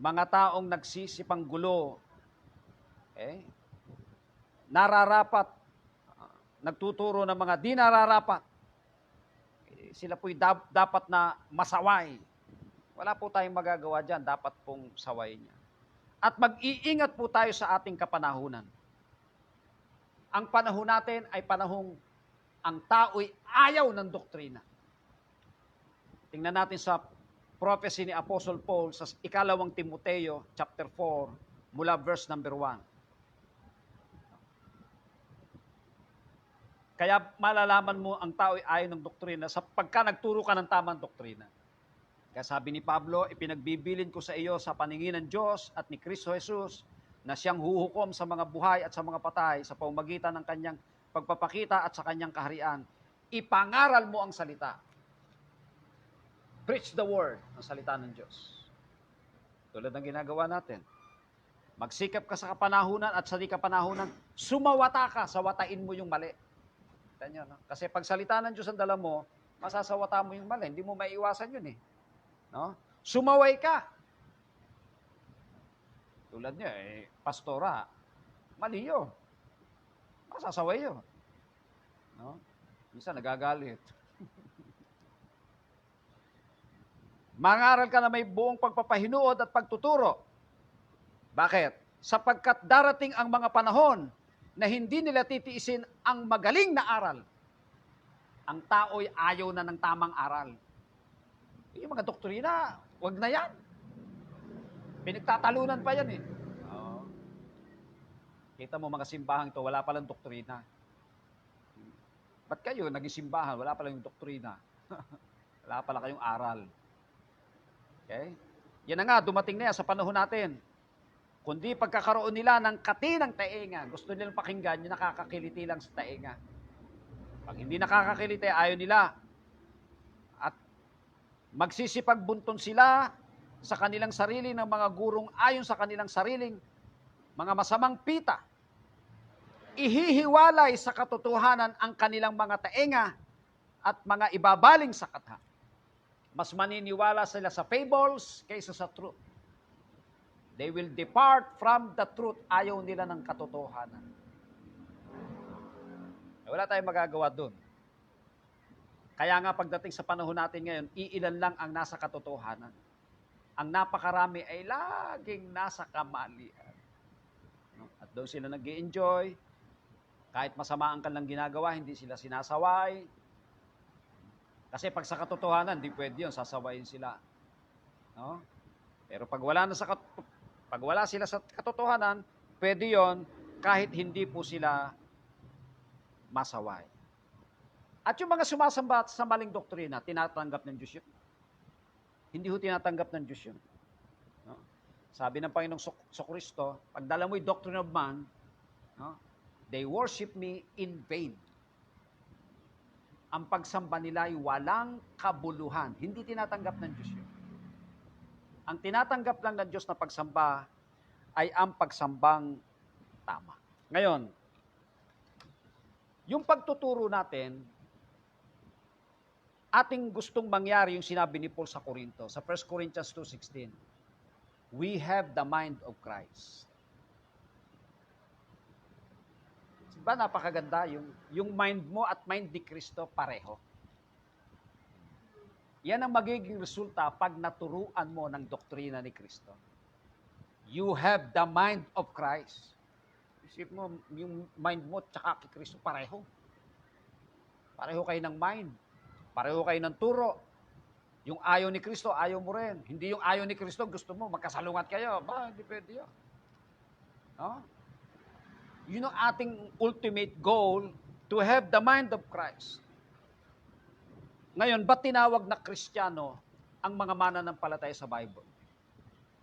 Mga taong nagsisipang gulo, okay? Nararapat, nagtuturo ng mga di nararapat, sila po'y dapat na masaway. Wala po tayong magagawa dyan, dapat pong saway niya. At mag-iingat po tayo sa ating kapanahunan. Ang panahon natin ay panahong ang tao'y ayaw ng doktrina. Tingnan natin sa prophecy ni Apostle Paul sa 2 Timoteo chapter 4 mula verse number 1. Kaya malalaman mo ang tao ay ayaw ng doktrina sa pagka nagturo ka ng tamang doktrina. Kaya sabi ni Pablo, ipinagbibilin ko sa iyo sa paningin ng Diyos at ni Kristo Jesus na siyang huhukom sa mga buhay at sa mga patay sa pamamagitan ng kanyang pagpapakita at sa kanyang kaharian. Ipangaral mo ang salita. Preach the word, ang salita ng Diyos. Tulad ng ginagawa natin. Magsikap ka sa kapanahunan at sa di kapanahunan, sumawata ka, sawatain mo yung mali. Nyo, no? Kasi pag salita ng Diyos ang dala mo, masasawata mo yung mali. Hindi mo maiiwasan yun eh. No? Sumaway ka. Tulad nyo, pastora, mali yun. Masasaway yun. No? Minsan nagagalit. Mangaral ka na may buong pagpapahinuod at pagtuturo. Bakit? Sapagkat darating ang mga panahon na hindi nila titiisin ang magaling na aral. Ang tao'y ayaw na ng tamang aral. Yung mga doktrina, wag na yan. Pinagtatalunan pa yan eh. Kita mo mga simbahan ito, wala palang doktrina. Ba't kayo naging simbahan, wala palang yung doktrina? Wala pala kayong aral. Okay? Yan na nga, dumating na yan sa panahon natin. Kundi pagkakaroon nila ng katinang tainga, gusto nilang pakinggan yung nakakakiliti lang sa tainga. Pag hindi nakakakiliti, ayaw nila. At magsisipagbunton sila sa kanilang sarili ng mga gurong ayon sa kanilang sariling mga masamang pita. Ihihiwalay sa katotohanan ang kanilang mga tainga at mga ibabaling sa katha. Mas maniniwala sila sa fables kaysa sa truth. They will depart from the truth. Ayaw nila ng katotohanan. Wala tayong magagawa doon. Kaya nga pagdating sa panahon natin ngayon, iilan lang ang nasa katotohanan. Ang napakarami ay laging nasa kamalian. At doon sila nag-i-enjoy. Kahit masama ang kanilang ginagawa, hindi sila sinasaway. Kasi pag sa katotohanan, di pwede yun, sasawayin sila. No? Pero pag wala sila sa katotohanan, pwede yon kahit hindi po sila masaway. At yung mga sumasamba sa maling doktrina, tinatanggap ng Diyos yun. Hindi ho tinatanggap ng Diyos yun. No? Sabi ng Panginoong Kristo, pag dala mo yung doctrine of man, no? They worship me in vain. Ang pagsamba nila ay walang kabuluhan. Hindi tinatanggap ng Diyos yun. Ang tinatanggap lang ng Diyos na pagsamba ay ang pagsambang tama. Ngayon, yung pagtuturo natin, ating gustong mangyari yung sinabi ni Paul sa Corinto, sa 1 Corinthians 2:16. We have the mind of Christ. Diba napakaganda yung mind mo at mind ni Kristo pareho. Yan ang magiging resulta pag naturuan mo ng doktrina ni Kristo. You have the mind of Christ. Isip mo, yung mind mo tsaka kay Kristo pareho. Pareho kayo ng mind. Pareho kayo ng turo. Yung ayaw ni Kristo, ayaw mo rin. Hindi yung ayaw ni Kristo, gusto mo, magkasalungat kayo. Ba, hindi pwede yun. No? Yun ang ating ultimate goal, to have the mind of Christ. Ngayon, ba't tinawag na Kristiyano ang mga mananampalataya sa Bible?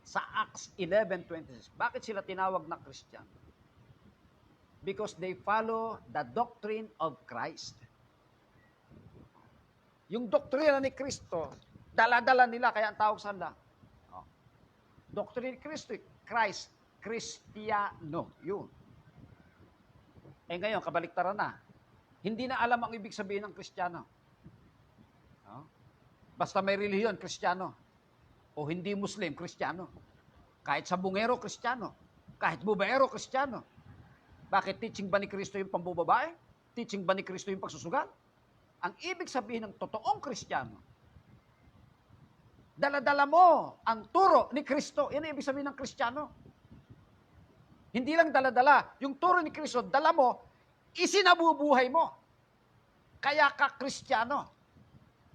Sa Acts 11:26, bakit sila tinawag na Kristiyano? Because they follow the doctrine of Christ. Yung doktrina ni Kristo, dala-dala nila, kaya ang tawag sa nila. Doctrine ni Kristo, Christ, Kristiyano, yun. Eh ngayon, kabaliktaran na. Hindi na alam ang ibig sabihin ng Kristiyano. Basta may relihiyon, Kristiyano. O hindi Muslim, Kristiyano. Kahit sabungero, Kristiyano. Kahit bubaero, Kristiyano. Bakit? Teaching ba ni Kristo yung pambubabae? Teaching ba ni Kristo yung pagsusugal? Ang ibig sabihin ng totoong Kristiyano, dala-dala mo ang turo ni Kristo. Yan ang ibig sabihin ng Kristiyano. Hindi lang dala-dala. Yung turo ni Kristo, dala mo, isinabubuhay mo. Kaya ka Kristiyano.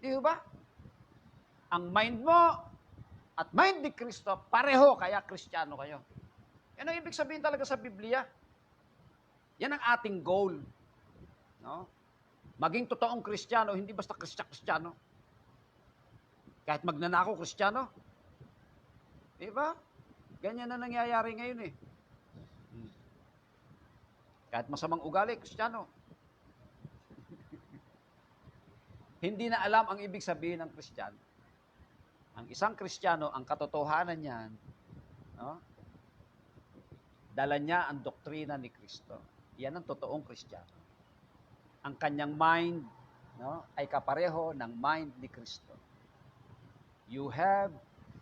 Di ba? Ang mind mo at mind ni Kristo, pareho, kaya Kristiyano kayo. Yan ang ibig sabihin talaga sa Biblia. Yan ang ating goal. No? Maging totoong Kristiyano, hindi basta Kristiyano. Kahit magnanakaw, Kristiyano. Di ba? Ganyan na nangyayari ngayon eh. Kahit masamang ugali, Kristiyano. Hindi na alam ang ibig sabihin ng Kristiyano. Ang isang Kristiyano, ang katotohanan niyan, no? Dala niya ang doktrina ni Kristo. Yan ang totoong Kristiyano. Ang kanyang mind, no, ay kapareho ng mind ni Kristo. You have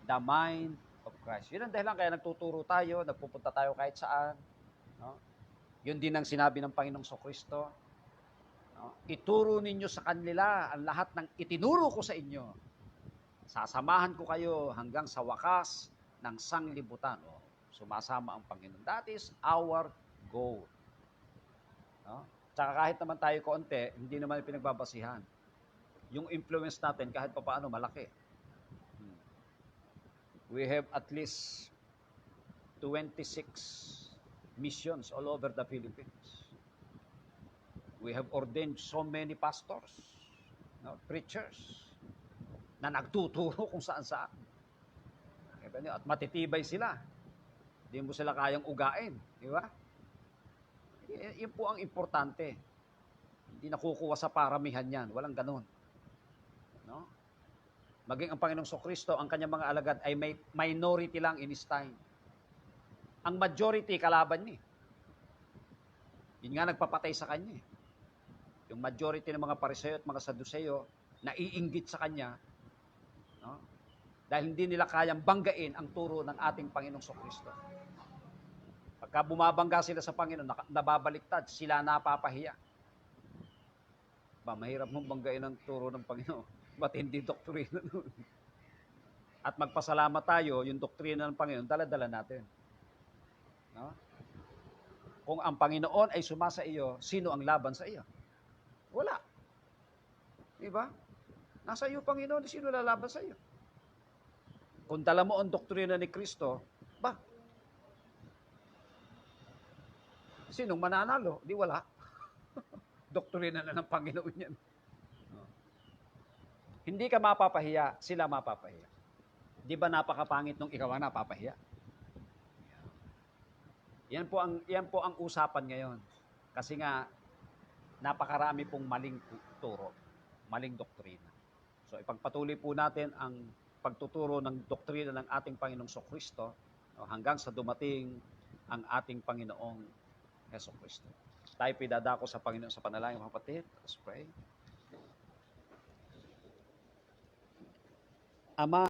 the mind of Christ. Yun ang dahilan kaya nagtuturo tayo, nagpupunta tayo kahit saan. No? Yun din ang sinabi ng Panginoong Kristo. No? Ituro ninyo sa kanila ang lahat ng itinuro ko sa inyo. Sasamahan ko kayo hanggang sa wakas ng sanglibutan. O, sumasama ang Panginoon. That is our goal. No? Tsaka kahit naman tayo konti, hindi naman pinagbabasihan. Yung influence natin kahit pa paano malaki. We have at least 26 missions all over the Philippines. We have ordained so many pastors, no, preachers, na nagtuturo kung saan-saan. At matitibay sila. Hindi mo sila kayang ugain. Di ba? Yan po ang importante. Hindi nakukuha sa paramihan yan. Walang ganun. No? Maging ang Panginoong Kristo, ang kanyang mga alagad ay may minority lang in His time. Ang majority, kalaban niya. Yun nga nagpapatay sa kanya. Yung majority ng mga Pariseo at mga Saduceo, naiinggit sa kanya, no? Dahil hindi nila kayang banggain ang turo ng ating Panginoong Kristo. Pagka bumabangga sila sa Panginoon, nababaliktad, sila napapahiya. Ba, mahirap mong banggain ang turo ng Panginoon. Matindi doktrina nun. At magpasalamat tayo, yung doktrina ng Panginoon, dala-dala natin. No? Kung ang Panginoon ay sumasa iyo, sino ang laban sa iyo? Wala. Diba? Nasa iyo, Panginoon, sino lalaban sa iyo? Kung dala mo ang doktrina ni Kristo, ba? Sinong mananalo? Di wala. Doktrina na ng Panginoon yan. Hindi ka mapapahiya, sila mapapahiya. Di ba napakapangit nung ikaw ang napapahiya? Yan po ang usapan ngayon. Kasi nga napakarami pong maling turo. maling doktrina. So ipagpatuloy po natin ang pagtuturo ng doktrina ng ating Panginoong Kristo hanggang sa dumating ang ating Panginoong Hesus Kristo. Tayo pidadako sa Panginoon sa panalangin, mga kapatid. Let's pray. Ama,